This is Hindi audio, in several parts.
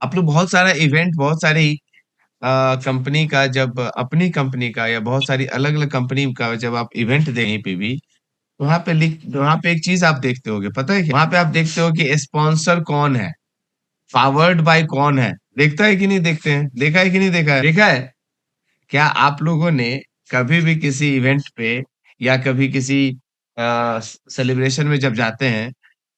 आप लोग बहुत सारा इवेंट, बहुत सारी कंपनी का, जब अपनी कंपनी का या बहुत सारी अलग-अलग कंपनी का जब आप इवेंट दें कहीं पे भी, वहाँ पे एक चीज़ आप देखते होंगे, पता है क्या? वहाँ पे आप देखते हो कि स्पॉन्सर कौन है, फॉरवर्ड बाय कौन है, देखता है कि नहीं देखते हैं? देखा है कि नहीं देखा है? देखा है? क्या आप लोगों ने कभी भी किसी इवेंट पे या कभी किसी सेलिब्रेशन में जब जाते हैं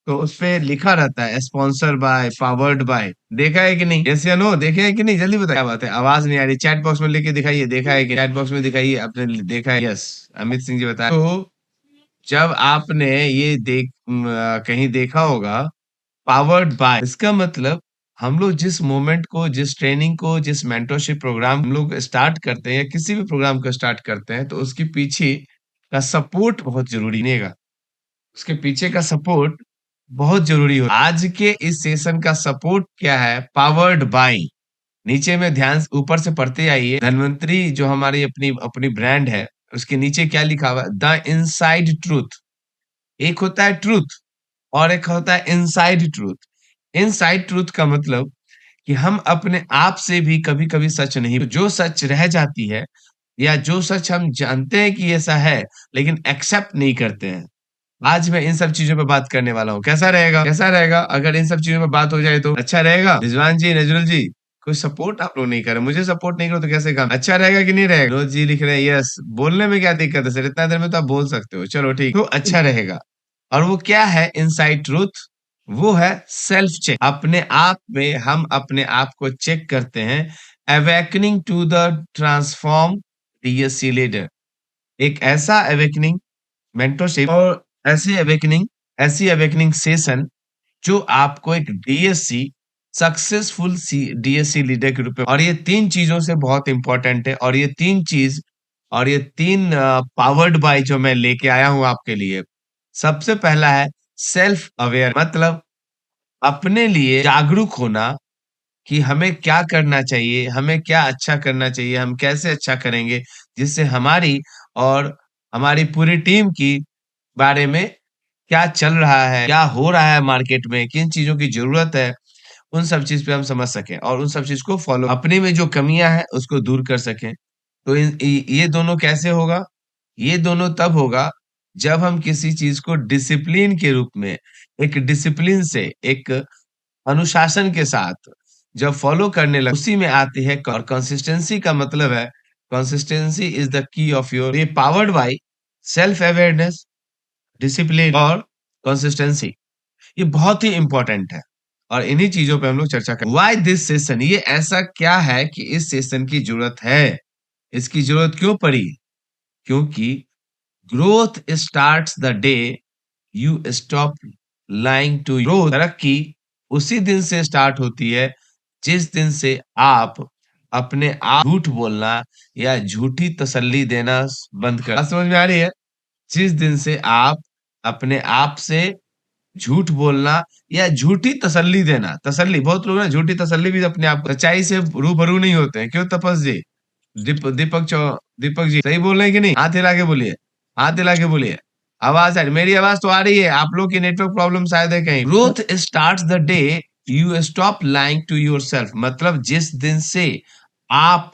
तो उसपे लिखा रहता है स्पॉन्सर बाय, पावर्ड बाय, देखा है कि नहीं? यस या नो? देखे है कि नहीं? जल्दी बताइए। क्या बात है, आवाज नहीं आ रही, चैट बॉक्स में लिख के दिखाइए, देखा है कि चैट बॉक्स में दिखाइए आपने देखा है। यस, अमित सिंह जी बताए। तो जब आपने ये कहीं देखा होगा पावर्ड बाय, इसका मतलब हम लोग जिस मोमेंट को, जिस ट्रेनिंग को, जिस मेंटरशिप प्रोग्राम हम लोग स्टार्ट करते हैं या किसी भी प्रोग्राम को स्टार्ट करते हैं तो उसके पीछे का सपोर्ट बहुत जरूरी रहेगा। उसके पीछे का सपोर्ट बहुत जरूरी हो। आज के इस सेशन का सपोर्ट क्या है? Powered by. नीचे में ध्यान ऊपर से पढ़ते आइए, धनवंतरी जो हमारी अपनी अपनी ब्रांड है, उसके नीचे क्या लिखा हुआ है? The inside truth. एक होता है ट्रूथ और एक होता है इनसाइड ट्रूथ। इनसाइड ट्रूथ का मतलब कि हम अपने आप से भी कभी-कभी सच नहीं, जो सच रह जाती है या जो सच हम जानते हैं कि ऐसा है, लेकिन एक्सेप्ट नहीं करते हैं। आज मैं इन सब चीज़ों पे बात करने वाला हूँ। कैसा रहेगा? कैसा रहेगा? अगर इन सब चीज़ों पे बात हो जाए तो अच्छा रहेगा? रिजवान जी, नजरुल जी, कोई सपोर्ट आप लोग नहीं कर रहे। मुझे सपोर्ट नहीं करो तो कैसे काम? अच्छा रहेगा कि नहीं रहेगा? रोज जी लिख रहे हैं यस। बोलने में क्या दिक्कत है सर? इतना देर में तो आप बोल सकते हो। चलो ठीक, तो अच्छा रहेगा। और वो क्या है इनसाइड ट्रूथ? वो है सेल्फ चेक। अपने आप में हम अपने आप को चेक करते हैं। Awakening to the transform DSC leader. एक ऐसा अवेकनिंग मेंटरशिप और ऐसी अवेकनिंग सेशन जो आपको एक डीएससी सक्सेसफुल डीएससी लीडर के रूप में, और ये तीन चीजों से बहुत इंपॉर्टेंट है, और ये तीन पावर्ड बाय जो मैं लेके आया हूं आपके लिए। सबसे पहला है सेल्फ अवेयर, मतलब अपने लिए जागरूक होना कि हमें क्या करना चाहिए, हमें क्या अच्छा करना चाहिए, हम कैसे अच्छा करेंगे, जिससे हमारी और हमारी पूरी टीम की बारे में क्या चल रहा है, क्या हो रहा है मार्केट में, किन चीज़ों की ज़रूरत है, उन सब चीज़ पे हम समझ सकें और उन सब चीज़ को फ़ॉलो, अपने में जो कमियाँ हैं, उसको दूर कर सकें। तो ये दोनों कैसे होगा? ये दोनों तब होगा जब हम किसी चीज़ को डिसिप्लिन के रूप में, एक डिसिप्लिन से, एक अनुशासन के साथ जब फ़ॉलो करने लग, उसी में आती है और कंसिस्टेंसी का मतलब है, consistency is the key of your, ये powered by self awareness, discipline और कंसिस्टेंसी, ये बहुत ही इंपॉर्टेंट है और इन्हीं चीजों पे हम लोग चर्चा करें। Why this session? ये ऐसा क्या है कि इस सेशन की जरूरत है? इसकी जरूरत क्यों पड़ी? क्योंकि growth starts the day you stop lying to, growth, तरक्की उसी दिन से स्टार्ट होती है जिस दिन से आप अपने आप झूठ बोलना या झूठी तसल्ली देना बंद कर। बात समझ में आ रही है? जिस दिन से आप अपने आप से झूठ बोलना या झूठी तसल्ली देना, तसल्ली, बहुत लोग ना झूठी तसल्ली भी अपने आप, सच्चाई से रूबरू नहीं होते हैं। क्यों तपस जी? दीपक जी सही बोल रहे हैं कि नहीं? हाथ हिला के बोलिए, हाथ हिला के बोलिए। आवाज आ रही, मेरी आवाज तो आ रही है, आप लोग की नेटवर्क प्रॉब्लम शायद है कहीं। Growth starts the day you stop lying to yourself, मतलब जिस दिन से आप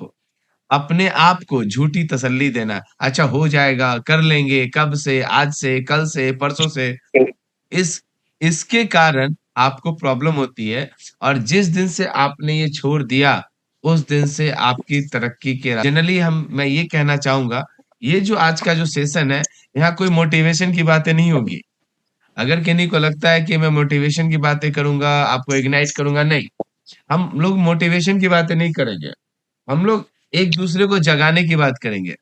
अपने आप को झूठी तसल्ली देना, अच्छा हो जाएगा, कर लेंगे, कब से, आज से, कल से, परसों से, इस इसके कारण आपको प्रॉब्लम होती है। और जिस दिन से आपने ये छोड़ दिया, उस दिन से आपकी तरक्की के जनरली मैं ये कहना चाहूंगा, ये जो आज का जो सेशन है, यहाँ कोई मोटिवेशन की बातें नहीं होगी। अगर किन्हीं को लगता है कि मैं मोटिवेशन की बातें करूंगा, आपको इग्नाइट करूंगा, नहीं, हम लोग मोटिवेशन की बातें नहीं करेंगे। हम लोग एक दूसरे को जगाने की बात करेंगे।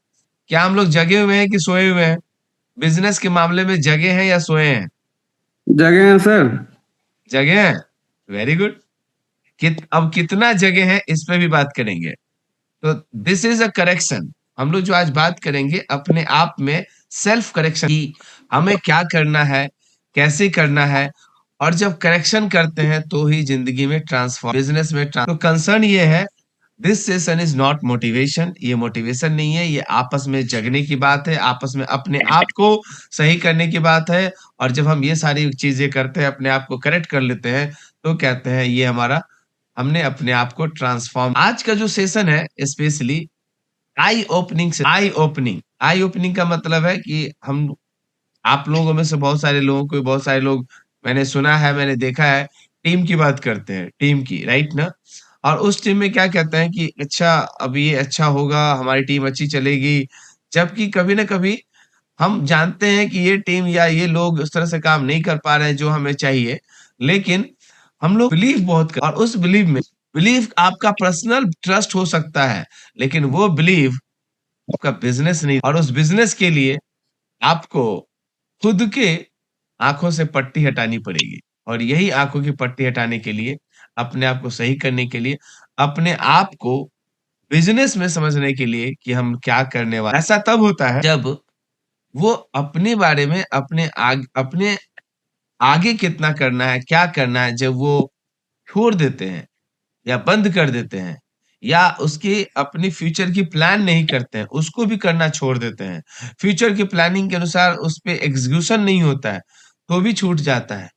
क्या हम लोग जगे हुए हैं कि सोए हुए हैं? बिजनेस के मामले में जगे हैं या सोए हैं? जगह है सर। जगे हैं। Very good. अब कितना जगे हैं इस पे भी बात करेंगे। तो दिस इज अ करेक्शन। हम लोग जो आज बात करेंगे अपने आप में सेल्फ करेक्शन की, हमें क्या करना है, कैसे करना है, और जब करेक्शन करते हैं तो ही जिंदगी में ट्रांसफॉर्म, बिजनेस में तो कंसर्न ये है, this session is not motivation, ये मोटिवेशन नहीं है, ये आपस में जगने की बात है, आपस में अपने आप को सही करने की बात है। और जब हम ये सारी चीजें करते हैं, अपने आप को करेक्ट कर लेते हैं, तो कहते हैं ये हमारा हमने अपने आप को ट्रांसफॉर्म। आज का जो सेशन है स्पेशली आई ओपनिंग का मतलब है कि हम आप लोगों में से बहुत सारे लोग मैंने सुना है, मैंने देखा है, टीम की बात करते हैं, टीम की, राइट ना? और उस टीम में क्या कहते हैं कि अच्छा, अब ये अच्छा होगा, हमारी टीम अच्छी चलेगी, जबकि कभी ना कभी हम जानते हैं कि ये टीम या ये लोग उस तरह से काम नहीं कर पा रहे हैं जो हमें चाहिए, लेकिन हम लोग बिलीव बहुत कर, और उस बिलीव आपका पर्सनल ट्रस्ट हो सकता है, लेकिन वो बिलीव आपका बिजनेस नहीं, और उस बिजनेस के लिए आपको खुद के आंखों से पट्टी हटानी पड़ेगी। और यही आंखों की पट्टी हटाने के लिए, अपने आप को सही करने के लिए, अपने आप को बिजनेस में समझने के लिए कि हम क्या करने वाले, ऐसा तब होता है जब वो अपने बारे में अपने आगे कितना करना है, क्या करना है, जब वो छोड़ देते हैं या बंद कर देते हैं, या उसकी अपनी फ्यूचर की प्लान नहीं करते हैं, उसको भी करना छोड़ देते हैं, फ्यूचर की प्लानिंग के अनुसार उस पे एग्जीक्यूशन नहीं होता है, तो भी छूट जाता है।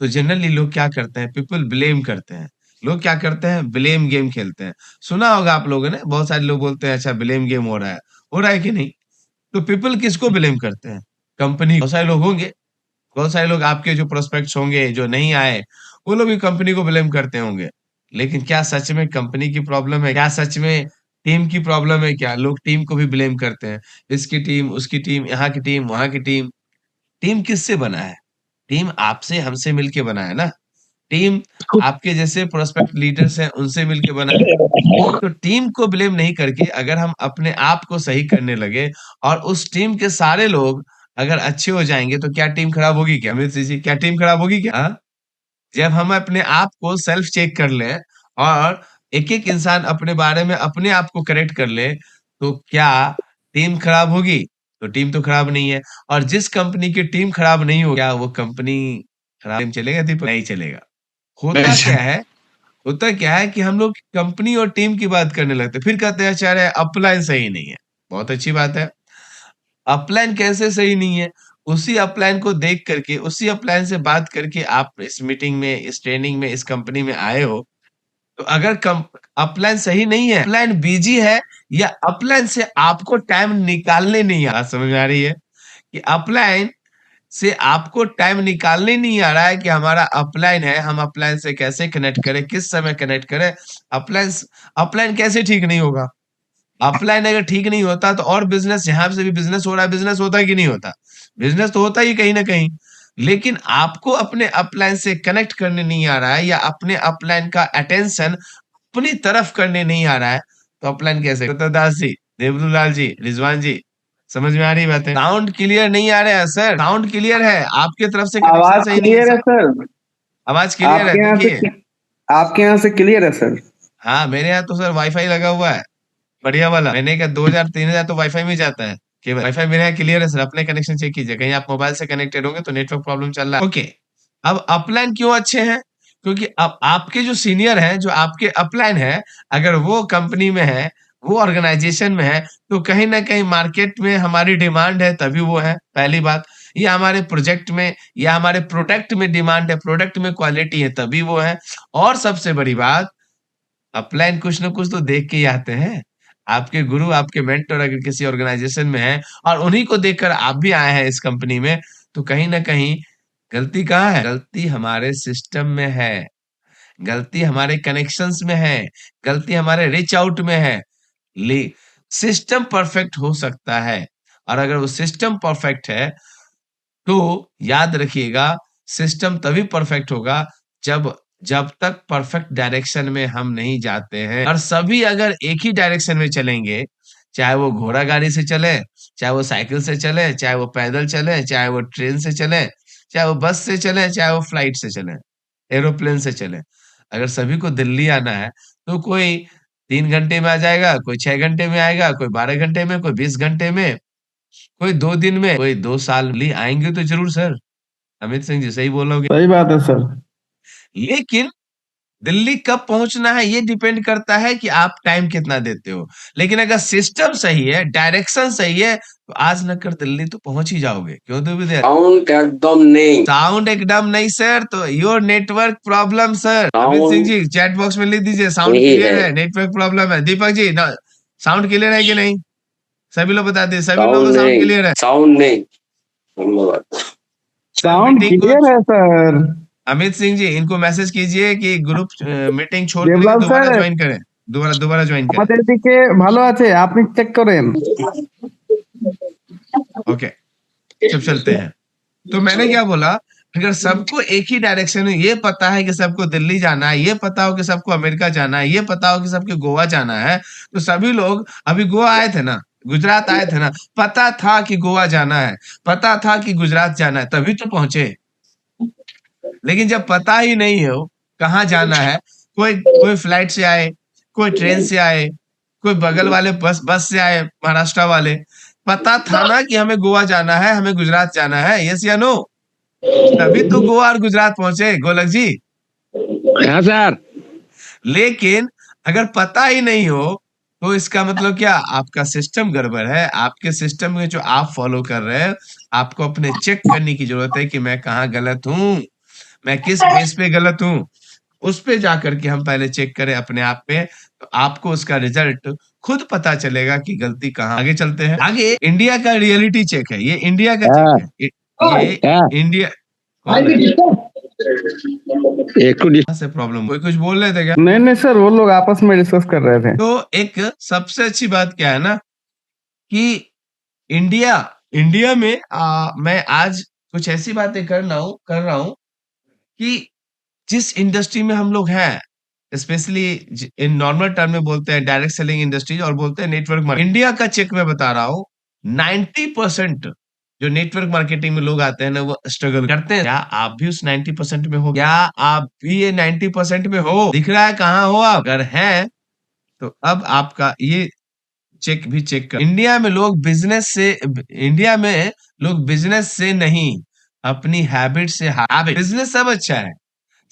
तो जनरली लोग क्या करते हैं, पीपल ब्लेम करते हैं। लोग क्या करते हैं, ब्लेम गेम खेलते हैं। सुना होगा आप लोगों ने, बहुत सारे लोग बोलते हैं अच्छा ब्लेम गेम हो रहा है कि नहीं? तो पीपल किसको ब्लेम करते हैं? कंपनी। बहुत सारे लोग होंगे, बहुत सारे लोग आपके जो प्रोस्पेक्ट्स होंगे जो नहीं आए, वो लोग भी कंपनी को ब्लेम करते होंगे। लेकिन क्या सच में कंपनी की प्रॉब्लम है? क्या सच में टीम की प्रॉब्लम है? क्या लोग टीम को भी ब्लेम करते हैं? इसकी टीम, उसकी टीम, यहाँ की टीम, वहां की टीम। टीम किससे बना है? टीम आपसे हमसे मिलके बना है ना। टीम आपके जैसे प्रोस्पेक्ट लीडर्स हैं, उनसे मिलके बना है। तो टीम को ब्लेम नहीं करके अगर हम अपने आप को सही करने लगे, और उस टीम के सारे लोग अगर अच्छे हो जाएंगे, तो क्या टीम खराब होगी क्या? अमित सिंह जी, क्या टीम खराब होगी क्या? हाँ? जब हम अपने आप को सेल्फ चेक कर लें, और एक एक इंसान अपने बारे में अपने आप को करेक्ट कर ले, तो क्या टीम खराब होगी? तो टीम तो खराब नहीं है। और जिस कंपनी की टीम खराब नहीं हो, क्या वो कंपनी खराब टीम चलेगा? दीपक, नहीं चलेगा। होता क्या है, होता क्या है कि हम लोग कंपनी और टीम की बात करने लगते हैं, फिर कहते हैं अच्छा यार अपलाइन सही नहीं है। बहुत अच्छी बात है। अपलाइन कैसे सही नहीं है? उसी अपलाइन को देख करके, उसी अपलाइन से बात करके आप इस मीटिंग में, इस ट्रेनिंग में, इस कंपनी में आए हो। तो अगर अपलाइन सही नहीं है, अपलाइन बिजी है, या अपलाइन से आपको टाइम निकालने नहीं आ रहा, समझ में आ रही है कि अपलाइन से आपको टाइम निकालने नहीं आ रहा है कि हमारा अपलाइन है, हम अपलाइन से कैसे कनेक्ट करें, किस समय कनेक्ट करें। अपलाइन अपलाइन कैसे ठीक नहीं होगा? अपलाइन अगर ठीक नहीं होता तो और बिजनेस, यहाँ से भी बिजनेस हो रहा है, बिजनेस होता है कि नहीं होता? बिजनेस तो होता ही कहीं ना कहीं। लेकिन आपको अपने अपलाइन से कनेक्ट करने नहीं आ रहा है, या अपने अपलाइन का अटेंशन अपनी तरफ करने नहीं आ रहा है, तो अपलाइन कैसे? दास जी, देवदूलाल जी, रिजवान जी, समझ में आ रही बात है? साउंड क्लियर नहीं आ रहा है सर, साउंड क्लियर है, आपके तरफ से कनेक्शन आवाज सही नहीं है क्लियर है सर। सर। आवाज क्लियर है, आपके यहाँ देखिए। से आपके यहाँ से क्लियर है सर। हाँ, मेरे यहाँ तो सर वाईफाई लगा हुआ है, बढ़िया वाला। मैंने क्या 2000 3000 तो वाईफाई में जाता है केवल। वाईफाई मेरे यहाँ क्लियर है सर, अपने कनेक्शन चेक कीजिए, कहीं आप मोबाइल से कनेक्टेड होंगे तो नेटवर्क प्रॉब्लम चल रहा है। ओके। अब अपलाइन क्यों अच्छे हैं? क्योंकि अब आपके जो सीनियर हैं, जो आपके अपलाइन है, अगर वो कंपनी में है, वो ऑर्गेनाइजेशन में है, तो कहीं ना कहीं मार्केट में हमारी डिमांड है, तभी वो है, पहली बात। या हमारे प्रोजेक्ट में या हमारे प्रोडक्ट में डिमांड है, प्रोडक्ट में क्वालिटी है, तभी वो है। और सबसे बड़ी बात, अपलाइन कुछ ना कुछ तो देख के ही आते हैं। आपके गुरु, आपके मेंटर अगर किसी ऑर्गेनाइजेशन में है, और उन्हीं को देखकर आप भी आए हैं इस कंपनी में, तो कहीं ना कहीं गलती कहाँ है? गलती हमारे सिस्टम में है, गलती हमारे कनेक्शंस में है, गलती हमारे रीच आउट में है। ले सिस्टम परफेक्ट हो सकता है, और अगर वो सिस्टम परफेक्ट है, तो याद रखिएगा, सिस्टम तभी परफेक्ट होगा जब जब तक परफेक्ट डायरेक्शन में हम नहीं जाते हैं। और सभी अगर एक ही डायरेक्शन में चलेंगे, चाहे वो घोड़ा गाड़ी से चले, चाहे वो साइकिल से चले, चाहे वो पैदल चले, चाहे वो ट्रेन से चले, चाहे वो बस से चले, चाहे वो फ्लाइट से चले, एरोप्लेन से चले। अगर सभी को दिल्ली आना है, तो कोई 3 घंटे में आ जाएगा, कोई 6 घंटे में आएगा, कोई 12 घंटे में, कोई 20 घंटे में, कोई 2 दिन में, कोई 2 साल लिए आएंगे तो जरूर सर। अमित सिंह जी, सही बोलोगे। सही बात है सर। लेकिन दिल्ली कब पहुंचना है ये डिपेंड करता है कि आप टाइम कितना देते हो। लेकिन अगर सिस्टम सही है, डायरेक्शन सही है, तो आज न कर दिल्ली तो पहुंच ही जाओगे। क्यों तो विद्यार्थी? साउंड एकदम नहीं। साउंड एकदम नहीं सर, तो your network problem sir. Amit Singh साउंड जी चैट बॉक्स में लिख दीजिए साउंड नहीं क्लियर है। है, नेटवर्क प्रॉब्लम है। दीपक जी ना, साउंड क्लियर है कि नहीं? सभी लोग बता दिए, सभी लोगों साउंड को साउंड नहीं। क्लियर है। साउंड नहीं। धन्यवाद। सर साउंड मीटिंग को, क्लियर है सर। अमित सिंह जी इनको मैसेज कीजिए कि ग्रुप मीटिंग छोड़ करके देवलाल दोबारा सर, ज्वाइन करें, दोबारा दोबारा ज्वाइन करें। আমাদের দিকে ভালো আছে, আপনি চেক করেন। ओके, चुप चलते हैं। तो मैंने क्या बोला, अगर सबको एक ही डायरेक्शन में ये पता है कि सबको दिल्ली जाना है, ये पता हो कि सबको अमेरिका जाना है, ये पता हो कि सबको गोवा जाना है, तो सभी लोग अभी गोवा आए थे ना, गुजरात आए थे ना, पता था कि गोवा जाना है, पता था कि गुजरात जाना है, तभी तो पहुंचे। लेकिन जब पता ही नहीं हो कहाँ जाना है, कोई कोई फ्लाइट से आए, कोई ट्रेन से आए, कोई बगल वाले बस बस से आए, महाराष्ट्र वाले। पता था ना कि हमें गोवा जाना है, हमें गुजरात जाना है, यस या नो? तभी तो गोवा और गुजरात पहुंचे गोलक जी। हाँ सर। लेकिन अगर पता ही नहीं हो, तो इसका मतलब क्या? आपका सिस्टम गड़बड़ है। आपके सिस्टम में जो आप फॉलो कर रहे हैं, आपको अपने चेक करने की जरूरत है कि मैं कहाँ गलत हूँ, मैं किस बेस पे गलत हूँ। उस पे जाकर के हम पहले चेक करें अपने आप पे, तो आपको उसका रिजल्ट खुद पता चलेगा कि गलती कहाँ। आगे चलते हैं। आगे इंडिया का रियलिटी चेक है, ये इंडिया का हाँ। चेक है। ये क्या इंडिया कौन है? एक तो कहाँ से प्रॉब्लम? कोई कुछ बोल रहे थे क्या? नहीं नहीं सर, वो लोग आपस में डिस्कस कर रहे थे। तो एक सबसे अच्छी बात क्या है ना, कि इंडिया इंडिया में मैं आज कुछ ऐसी बातें कर रहा हूं कि जिस इंडस्ट्री में हम लोग हैं, स्पेशली इन नॉर्मल टर्म में बोलते हैं डायरेक्ट सेलिंग इंडस्ट्रीज और बोलते हैं नेटवर्क मार्केटिंग। इंडिया का चेक मैं बता रहा हूँ, 90% जो नेटवर्क मार्केटिंग में लोग आते हैं ना, वो स्ट्रगल करते हैं। क्या आप भी उस 90% में हो? क्या आप भी ये 90% में हो? दिख रहा है कहाँ हो आप? अगर है तो अब आपका ये चेक भी चेक कर। इंडिया में लोग बिजनेस से नहीं, अपनी हैबिट से। हैबिट, बिजनेस सब अच्छा है,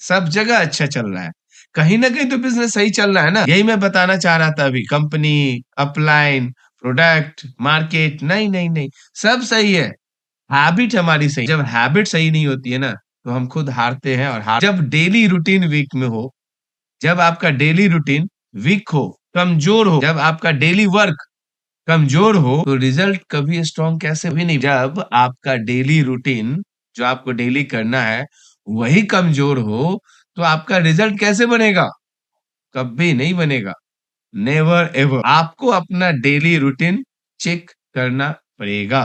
सब जगह अच्छा चल रहा है, कहीं ना कहीं तो बिजनेस सही चल रहा है ना। यही मैं बताना चाह रहा था अभी। कंपनी, अपलाइन, प्रोडक्ट, मार्केट, नहीं नहीं नहीं, सब सही है। हैबिट हमारी सही। जब हैबिट सही नहीं होती है ना, तो हम खुद हारते हैं। और जब डेली रूटीन वीक में हो, जब आपका डेली रूटीन वीक हो, कमजोर हो, जब आपका डेली वर्क कमजोर हो, तो रिजल्ट कभी स्ट्रॉन्ग कैसे भी नहीं। जब आपका डेली रूटीन, जो आपको डेली करना है, वही कमजोर हो, तो आपका रिजल्ट कैसे बनेगा? कभी नहीं बनेगा, नेवर एवर। आपको अपना डेली रूटीन चेक करना पड़ेगा,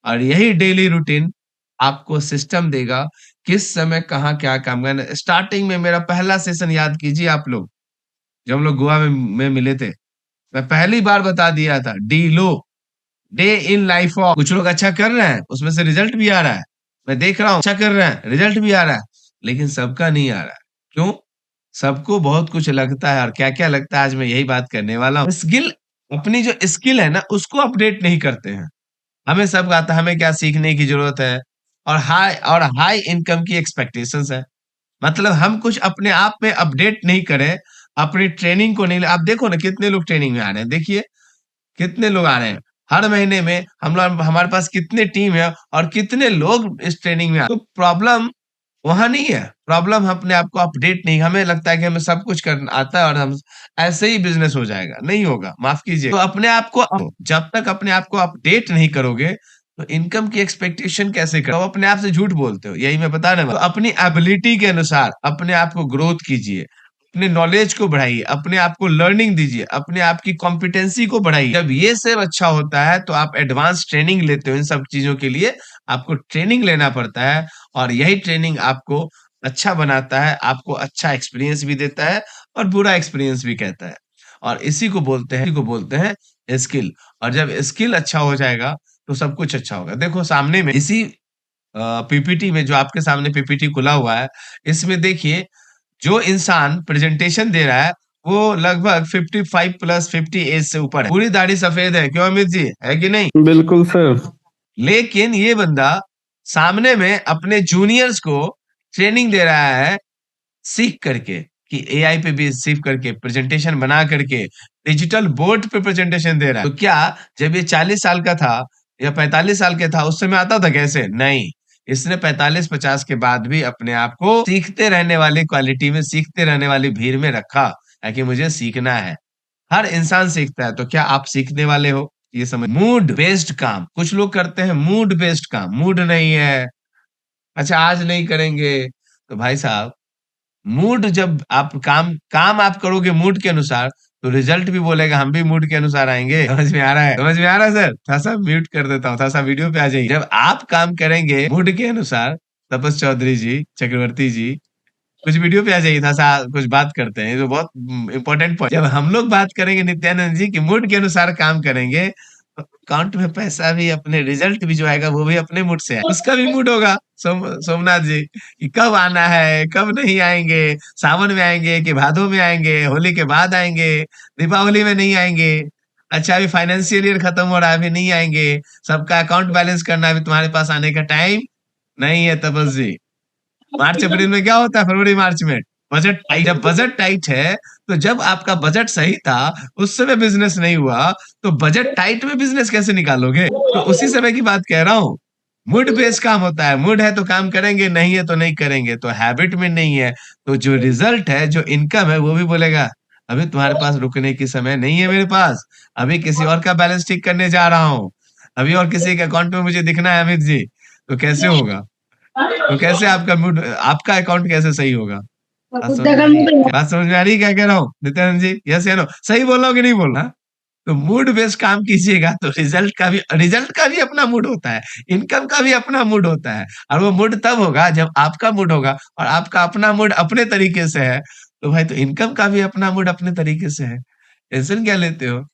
और यही डेली रूटीन आपको सिस्टम देगा किस समय कहाँ क्या काम करना। स्टार्टिंग में मेरा पहला सेशन याद कीजिए आप लोग, जब हम लोग गोवा में मिले थे, मैं पहली बार बता दिया था, D low, day in life of. कुछ लोग अच्छा कर रहे हैं, उसमें से रिजल्ट भी आ रहा है, मैं देख रहा हूँ अच्छा कर रहे हैं, रिजल्ट भी आ रहा है, लेकिन सबका नहीं आ रहा है। क्यों? सबको बहुत कुछ लगता है, और क्या क्या लगता है आज मैं यही बात करने वाला हूँ। स्किल, अपनी जो स्किल है ना, उसको अपडेट नहीं करते हैं। हमें सब आता है, हमें क्या सीखने की जरूरत है, और हाई इनकम की एक्सपेक्टेशंस है। मतलब हम कुछ अपने आप में अपडेट नहीं करें, अपनी ट्रेनिंग को नहीं आप देखो ना, कितने लोग ट्रेनिंग में आ रहे हैं, देखिए कितने लोग आ रहे हैं हर महीने में। हम लोग, हमारे पास कितने टीम है और कितने लोग इस ट्रेनिंग में तो प्रॉब्लम वहां नहीं है। प्रॉब्लम अपने आप को अपडेट नहीं, हमें लगता है कि हमें सब कुछ करना आता है और हम ऐसे ही बिजनेस हो जाएगा, नहीं होगा, माफ कीजिए। तो अपने आप को, जब तक अपने आप को अपडेट नहीं करोगे, तो इनकम की एक्सपेक्टेशन कैसे करो? तो अपने आप से झूठ बोलते हो, यही मैं बता रहा हूं। तो अपनी एबिलिटी के अनुसार अपने आप को ग्रोथ कीजिए, अपने नॉलेज को बढ़ाइए, अपने आप को लर्निंग दीजिए, अपने आप की कॉम्पिटेंसी को बढ़ाइए। जब ये सब अच्छा होता है, तो आप एडवांस ट्रेनिंग लेते हो। इन सब चीजों के लिए आपको ट्रेनिंग लेना पड़ता है, और यही ट्रेनिंग आपको अच्छा बनाता है, आपको अच्छा एक्सपीरियंस भी देता है, और बुरा एक्सपीरियंस भी कहता है। और इसी को बोलते हैं स्किल। और जब स्किल अच्छा हो जाएगा, तो सब कुछ अच्छा होगा। देखो सामने में इसी पीपीटी में, जो आपके सामने पीपीटी खुला हुआ है, इसमें देखिए, जो इंसान प्रेजेंटेशन दे रहा है, वो लगभग 55 प्लस 50 एज से ऊपर है, पूरी दाढ़ी सफेद है। क्यों अमित जी, है कि नहीं? बिल्कुल सर। लेकिन ये बंदा सामने में अपने जूनियर्स को ट्रेनिंग दे रहा है, सीख करके कि एआई पे भी सीख करके प्रेजेंटेशन बना करके डिजिटल बोर्ड पे प्रेजेंटेशन दे रहा है। तो क्या जब ये 40 साल का था या 45 साल का था उस समय आता था कैसे? नहीं, इसने 45-50 के बाद भी अपने आप को सीखते रहने वाली क्वालिटी में, सीखते रहने वाली भीड़ में रखा, ताकि मुझे सीखना है। हर इंसान सीखता है, तो क्या आप सीखने वाले हो? ये समझ। मूड बेस्ड काम, कुछ लोग करते हैं मूड बेस्ड काम, मूड नहीं है, अच्छा आज नहीं करेंगे, तो भाई साहब मूड जब आप काम आप करोगे मूड के अनुसार, तो रिजल्ट भी बोलेगा हम भी मूड के अनुसार आएंगे। समझ में आ रहा है? समझ में आ रहा है सर? थोड़ा सा म्यूट कर देता हूँ, थोड़ा सा वीडियो पे आ जाइए। जब आप काम करेंगे मूड के अनुसार, तपस चौधरी जी, चक्रवर्ती जी, कुछ वीडियो पे आ जाइए, थोड़ा सा कुछ बात करते हैं, ये तो बहुत इंपॉर्टेंट पॉइंट। जब हम लोग बात करेंगे नित्यानंद जी की मूड के अनुसार काम करेंगे, तो अकाउंट में पैसा भी अपने, रिजल्ट भी जो आएगा वो भी अपने मूड से है, उसका भी मूड होगा। सोमनाथ जी कि कब आना है, कब नहीं आएंगे, सावन में आएंगे कि भादों में आएंगे, होली के बाद आएंगे, दीपावली में नहीं आएंगे, अच्छा अभी फाइनेंशियल ईयर खत्म हो रहा है अभी नहीं आएंगे, सबका अकाउंट बैलेंस करना है, अभी तुम्हारे पास आने का टाइम नहीं है। तपस जी मार्च अप्रैल में क्या होता है, फरवरी मार्च में बजट टाइट। जब बजट टाइट है, तो जब आपका बजट सही था उस समय बिजनेस नहीं हुआ, तो बजट टाइट में बिजनेस कैसे निकालोगे? तो उसी समय की बात कह रहा हूँ। मूड बेस्ड काम होता है, मूड है तो काम करेंगे, नहीं है तो नहीं करेंगे, तो हैबिट में नहीं है, तो जो रिजल्ट है, जो इनकम है, वो भी बोलेगा अभी तुम्हारे पास रुकने की समय नहीं है मेरे पास, अभी किसी और का बैलेंस ठीक करने जा रहा हूँ, अभी और किसी के अकाउंट में मुझे दिखना है अमित जी। तो कैसे होगा? तो कैसे आपका मूड, आपका अकाउंट कैसे सही होगा? बात समझ में आ रही है क्या कह रहा हूँ नित्यानंद जी? यस या नो? सही बोल रहा हूँ कि नहीं बोल रहा? तो मूड बेस्ड काम कीजिएगा तो रिजल्ट का भी अपना मूड होता है, इनकम का भी अपना मूड होता है, और वो मूड तब होगा जब आपका मूड होगा, और आपका अपना मूड अपने तरीके से है, तो भाई तो इनकम का भी अपना मूड अपने तरीके से है। टेंशन क्या लेते हो?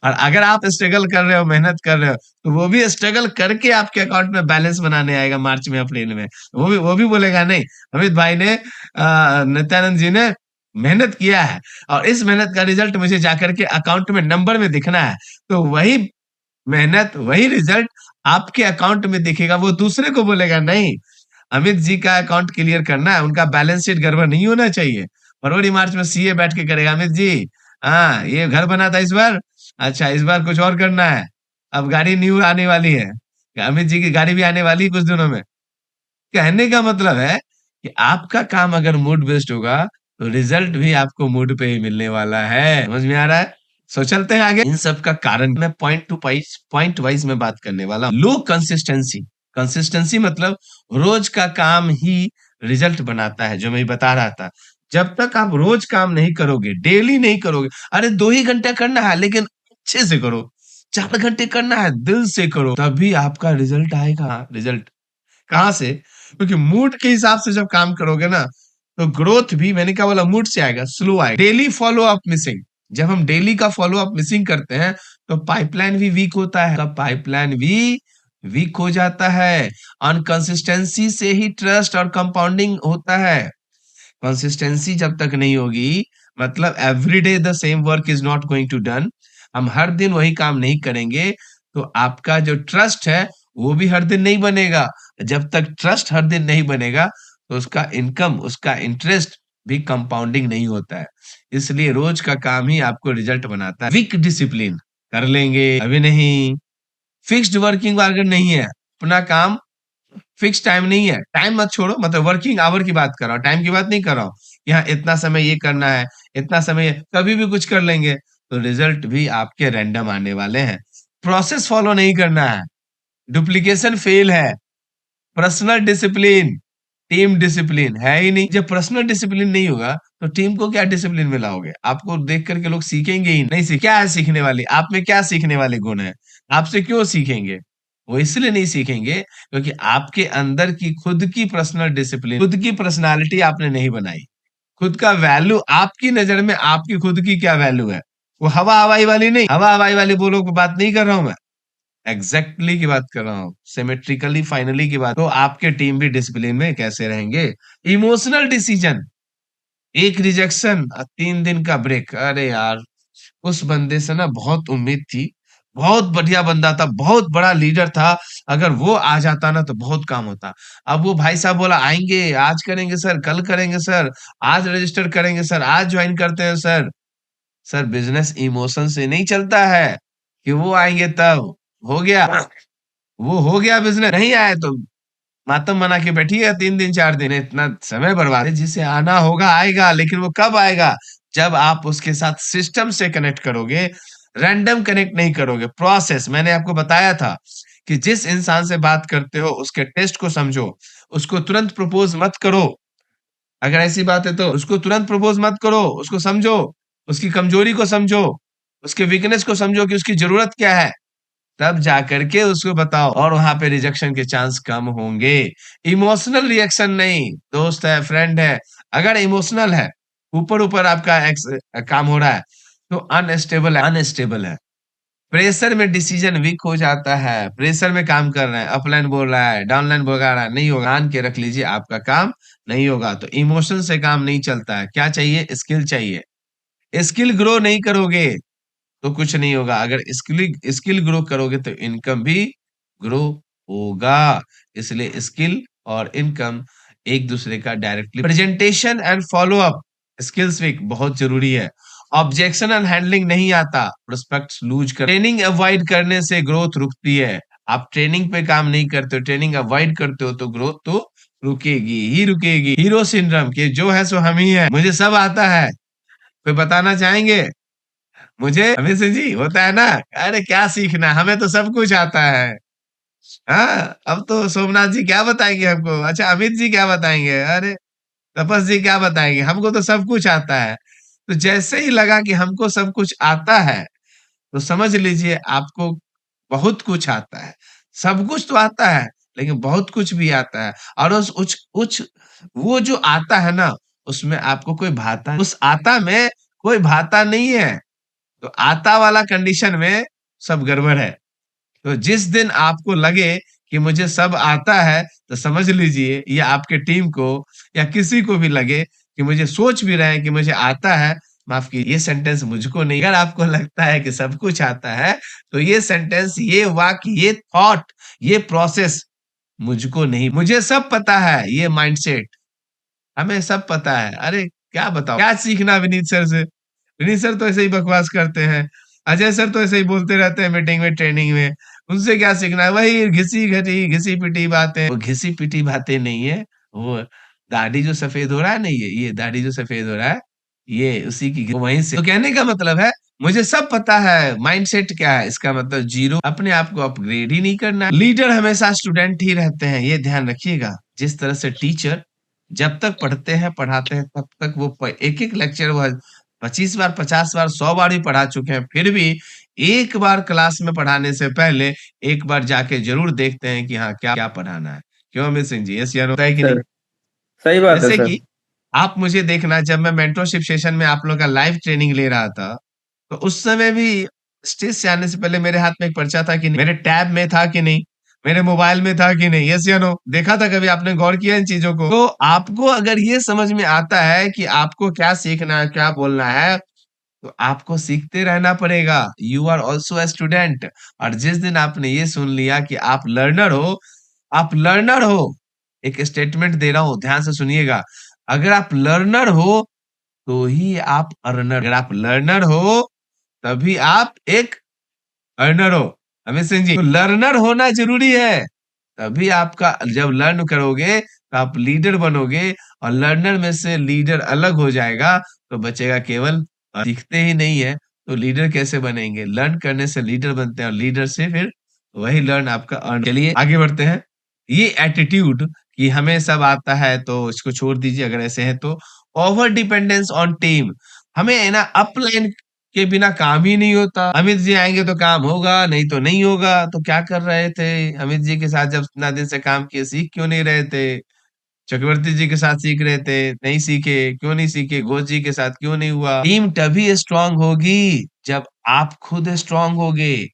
और अगर आप स्ट्रगल कर रहे हो, मेहनत कर रहे हो, तो वो भी स्ट्रगल करके आपके अकाउंट में बैलेंस बनाने आएगा मार्च में, अप्रैल में। वो भी बोलेगा नहीं, अमित भाई ने, नित्यानंद जी ने मेहनत किया है, और इस मेहनत का रिजल्ट मुझे जाकर के अकाउंट में नंबर में दिखना है। तो वही मेहनत, वही रिजल्ट आपके अकाउंट में दिखेगा, वो दूसरे को बोलेगा नहीं, अमित जी का अकाउंट क्लियर करना है, उनका बैलेंस शीट गड़बड़ नहीं होना चाहिए। फरवरी मार्च में सीए बैठ के करेगा, अमित जी हाँ ये घर बना था इस बार, अच्छा इस बार कुछ और करना है, अब गाड़ी न्यू आने वाली है, अमित जी की गाड़ी भी आने वाली है कुछ दिनों में। कहने का मतलब है कि आपका काम अगर मूड बेस्ड होगा, तो रिजल्ट भी आपको मूड पे ही मिलने वाला है। समझ में आ रहा है? सो चलते हैं आगे। इन सब का कारण मैं पॉइंट वाइज में बात करने वाला हूं। लो कंसिस्टेंसी, कंसिस्टेंसी मतलब रोज का काम ही रिजल्ट बनाता है, जो मैं बता रहा था। जब तक आप रोज काम नहीं करोगे, डेली नहीं करोगे, अरे 2 ही घंटे करना है लेकिन अच्छे से करो, 4 घंटे करना है दिल से करो, तभी आपका रिजल्ट आएगा। रिजल्ट कहाँ से? क्योंकि मूड के हिसाब से जब काम करोगे ना, तो ग्रोथ भी, मैंने क्या बोला, मूड से आएगा, स्लो आएगा। डेली फॉलो अप मिसिंग, जब हम डेली का फॉलो अप मिसिंग करते हैं, तो पाइपलाइन भी वीक होता है, पाइपलाइन भी वीक हो जाता है। अनकंसिस्टेंसी से ही ट्रस्ट और कंपाउंडिंग होता है। कंसिस्टेंसी जब तक नहीं होगी, मतलब everyday the same work is not going to done, हम हर दिन वही काम नहीं करेंगे, तो आपका जो ट्रस्ट है वो भी हर दिन नहीं बनेगा। जब तक ट्रस्ट हर दिन नहीं बनेगा, तो उसका इनकम, उसका इंटरेस्ट भी कंपाउंडिंग नहीं होता है। इसलिए रोज का काम ही आपको रिजल्ट बनाता है। वीक डिसिप्लिन, कर लेंगे अभी नहीं, फिक्स्ड वर्किंग आवर नहीं है, अपना काम फिक्स टाइम नहीं है, टाइम मत छोड़ो, मतलब वर्किंग आवर की बात कर रहा हूँ, टाइम की बात नहीं कर रहा हूँ। यहाँ इतना समय ये करना है, इतना समय कभी भी कुछ कर लेंगे, तो रिजल्ट भी आपके रैंडम आने वाले हैं। प्रोसेस फॉलो नहीं करना है, डुप्लीकेशन फेल है। पर्सनल डिसिप्लिन, टीम डिसिप्लिन है ही नहीं। जब पर्सनल डिसिप्लिन नहीं होगा, तो टीम को क्या डिसिप्लिन में लाओगे? आपको देख करके लोग सीखेंगे ही नहीं। क्या है सीखने वाली, आप में क्या सीखने वाले गुण है? आपसे क्यों सीखेंगे? वो इसलिए नहीं सीखेंगे क्योंकि आपके अंदर की खुद की पर्सनल डिसिप्लिन, खुद की पर्सनालिटी आपने नहीं बनाई। खुद का वैल्यू, आपकी नजर में आपकी खुद की क्या वैल्यू है, वो हवा हवाई वाली नहीं, हवा हवाई वाली बोलो की बात नहीं कर रहा हूं मैं, एग्जैक्टली की बात कर रहा हूँ, सिमेट्रिकली, फाइनली की बात। तो आपके टीम भी डिसिप्लिन में कैसे रहेंगे? इमोशनल डिसीजन, एक रिजेक्शन, 3 दिन का ब्रेक, अरे यार उस बंदे से ना बहुत उम्मीद थी, बहुत बढ़िया बंदा था, बहुत बड़ा लीडर था। अगर वो आ जाता ना तो बहुत काम होता। अब वो भाई साहब बोला आएंगे, आज करेंगे सर, कल करेंगे सर, आज रजिस्टर करेंगे सर, आज ज्वाइन करते हैं सर। सर बिजनेस इमोशन से नहीं चलता है कि वो आएंगे तब हो गया, वो हो गया बिजनेस, नहीं आए तो मातम मना के बैठिएगा 3 दिन 4 दिन, इतना समय बर्बाद है। जिसे आना होगा आएगा, लेकिन वो कब आएगा? जब आप उसके साथ सिस्टम से कनेक्ट करोगे, रैंडम कनेक्ट नहीं करोगे। प्रोसेस मैंने आपको बताया था कि जिस इंसान से बात करते हो उसके टेस्ट को समझो, उसको तुरंत प्रपोज मत करो। अगर ऐसी बात है तो उसको तुरंत प्रपोज मत करो, उसको समझो, उसकी कमजोरी को समझो, उसके वीकनेस को समझो कि उसकी जरूरत क्या है, तब जाकर के उसको बताओ, और वहां पे रिजेक्शन के चांस कम होंगे। इमोशनल रिएक्शन नहीं, दोस्त है, फ्रेंड है, अगर इमोशनल है, ऊपर ऊपर आपका काम हो रहा है, तो अनस्टेबल है, अनस्टेबल है। प्रेशर में डिसीजन वीक हो जाता है। प्रेशर में काम कर रहे हैं, अपलाइन बोल रहा है, डाउनलाइन बोल रहा है, नहीं होगा, मान के रख लीजिए आपका काम नहीं होगा। तो इमोशन से काम नहीं चलता है। क्या चाहिए? स्किल चाहिए। स्किल ग्रो नहीं करोगे तो कुछ नहीं होगा। अगर स्किल स्किल ग्रो करोगे तो इनकम भी ग्रो होगा। इसलिए स्किल और इनकम एक दूसरे का directly, presentation and follow up skills weak बहुत जरूरी है। ऑब्जेक्शन एंड हैंडलिंग नहीं आता, प्रोस्पेक्ट्स लूज कर, ट्रेनिंग अवॉइड करने से ग्रोथ रुकती है। आप ट्रेनिंग पे काम नहीं करते हो, ट्रेनिंग अवॉइड करते हो, तो ग्रोथ तो रुकेगी ही रुकेगी। हीरो सिंड्रोम के जो है सो हम ही है, मुझे सब आता है, कोई बताना चाहेंगे? मुझे अमित सिंह जी होता है ना, अरे क्या सीखना, हमें तो सब कुछ आता है। हाँ, अब तो सोमनाथ जी क्या बताएंगे हमको, अच्छा अमित जी क्या बताएंगे, अरे तपस जी क्या बताएंगे, हमको तो सब कुछ आता है। तो जैसे ही लगा कि हमको सब कुछ आता है, तो समझ लीजिए आपको बहुत कुछ आता है। सब कुछ तो आता है, लेकिन बहुत कुछ भी आता है। और उस उच वो जो आता है ना, उसमें आपको कोई भाता, उस आता में कोई भाता नहीं है। तो आता वाला कंडीशन में सब गड़बड़ है। तो जिस दिन आपको लगे कि मुझे सब आता है, तो समझ लीजिए ये आपके टीम को या किसी को भी लगे कि मुझे, सोच भी रहे हैं कि मुझे आता है, माफ कीजिए ये सेंटेंस मुझको नहीं, अगर आपको लगता है कि सब कुछ आता है, तो ये सेंटेंस, ये वाक्य, ये थॉट, ये प्रोसेस मुझको नहीं, मुझे सब पता है, ये माइंडसेट, हमें सब पता है। अरे क्या बताओ, क्या सीखना विनीत सर से? विनीत सर तो ऐसे ही बकवास करते हैं, अजय सर तो ऐसे ही बोलते रहते हैं मीटिंग में, ट्रेनिंग में, उनसे क्या सीखना है? वही घिसी घटी घिसी पिटी बातें। वो घिसी पिटी बातें नहीं है, वो दाढ़ी जो सफेद हो रहा है ना, ये दाढ़ी जो सफेद हो रहा है, ये उसी की वहीं से। तो कहने का मतलब है मुझे सब पता है। माइंडसेट क्या है इसका मतलब? जीरो। अपने आप को अपग्रेड ही नहीं करना है। लीडर हमेशा स्टूडेंट ही रहते हैं, ये ध्यान रखिएगा। जिस तरह से टीचर जब तक पढ़ते हैं पढ़ाते हैं, तब तक वो एक एक लेक्चर वो 25 बार 50 बार 100 बार भी पढ़ा चुके हैं, फिर भी एक बार क्लास में पढ़ाने से पहले एक बार जाके जरूर देखते हैं कि हाँ क्या क्या पढ़ाना है। क्यों अमित सिंह जी, यस या नो, होता है कि नहीं? सर सही बात है जैसे सर। कि आप मुझे देखना, जब मैं मेंटरशिप सेशन में आप लोगों का लाइव ट्रेनिंग ले रहा था, तो उस समय भी स्टेज से आने से पहले मेरे हाथ में एक पर्चा था कि नहीं, मेरे टैब में था कि नहीं, मेरे मोबाइल में था कि नहीं, यस या नो? देखा था कभी आपने? गौर किया इन चीजों को? तो आपको अगर ये समझ में आता है कि आपको क्या सीखना है, क्या बोलना है, तो आपको सीखते रहना पड़ेगा। You are also a student. और जिस दिन आपने ये सुन लिया कि आप लर्नर हो, आप लर्नर हो, एक स्टेटमेंट दे रहा हूं, ध्यान से सुनिएगा। अगर आप लर्नर हो तो ही आप अर्नर, अगर आप लर्नर हो तभी आप एक अर्नर हो। अमित सिंह जी, तो लर्नर होना जरूरी है, तभी आपका, जब लर्न करोगे तो आप लीडर बनोगे, और लर्नर में से लीडर अलग हो जाएगा, तो बचेगा केवल, और सीखते ही नहीं है तो लीडर कैसे बनेंगे? लर्न करने से लीडर बनते हैं, और लीडर से फिर वही लर्न आपका अर्न। चलिए आगे बढ़ते हैं। ये एटीट्यूड कि हमें सब आता है तो इसको छोड़ दीजिए, अगर ऐसे है तो। ओवर डिपेंडेंस ऑन टीम, हमें है ना अपलाइन के बिना काम ही नहीं होता। अमित जी आएंगे तो काम होगा, नहीं तो नहीं होगा। तो क्या कर रहे थे अमित जी के साथ? जब इतना दिन से काम किए, सीख क्यों नहीं रहे थे? चक्रवर्ती जी के साथ सीख रहे थे, नहीं सीखे, क्यों नहीं सीखे? घोष जी के साथ क्यों नहीं हुआ? टीम तभी स्ट्रांग होगी जब आप खुद स्ट्रांग होगे।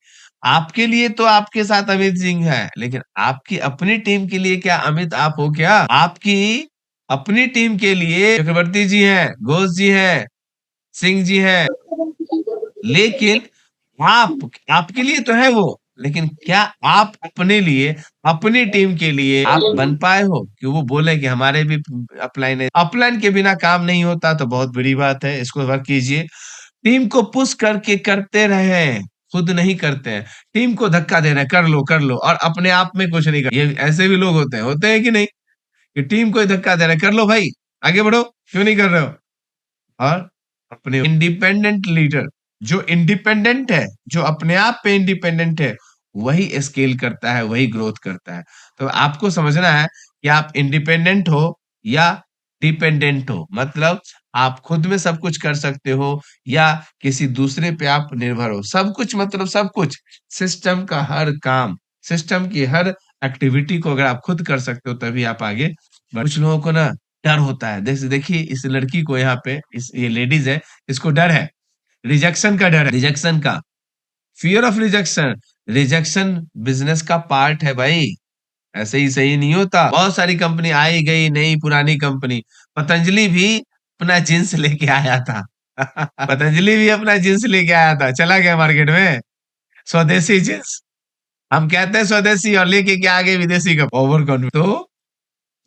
आपके लिए तो आपके साथ अमित सिंह है, लेकिन आपकी अपनी टीम के लिए क्या अमित आप हो क्या? आपकी अपनी टीम के लिए चक्रवर्ती जी हैं, घोष जी हैं, सिंह जी हैं, लेकिन आपके लिए तो है वो, लेकिन क्या आप अपने लिए, अपनी टीम के लिए आप बन पाए हो कि वो बोले कि हमारे भी अपलाइन है। अपलाइन के बिना काम नहीं होता तो बहुत बड़ी बात है, इसको वर्क कीजिए। टीम को पुश करके करते रहे, खुद नहीं करते हैं। टीम को धक्का दे रहे हैं, कर लो और अपने आप में कुछ नहीं कर। ये ऐसे भी लोग होते हैं कि नहीं, कि टीम को ही धक्का दे रहे हैं, कर लो भाई, आगे बढ़ो, क्यों नहीं कर रहे हो। और अपने इंडिपेंडेंट लीडर, जो इंडिपेंडेंट है, जो अपने आप पे इंडिपेंडेंट है, वही स्केल करता है, वही ग्रोथ करता है। तो आपको समझना है कि आप इंडिपेंडेंट हो या डिपेंडेंट हो। मतलब आप खुद में सब कुछ कर सकते हो या किसी दूसरे पे आप निर्भर हो। सब कुछ मतलब सब कुछ, सिस्टम का हर काम, सिस्टम की हर एक्टिविटी को अगर आप खुद कर सकते हो तभी आप आगे कुछ लोगों को ना डर होता है। जैसे देखिए इस लड़की को यहाँ पे, इस ये लेडीज है, इसको डर है, रिजेक्शन का डर है, रिजेक्शन का, fear of rejection. Rejection business का पार्ट है भाई, ऐसे ही सही नहीं होता। बहुत सारी कंपनी आई गई, नई पुरानी कंपनी। पतंजलि भी अपना जींस लेके आया था। पतंजलि भी अपना जींस लेके आया था, चला गया मार्केट में, स्वदेशी जींस। हम कहते हैं स्वदेशी और लेके क्या आगे विदेशी का ओवर कॉन्फिडेंस। तो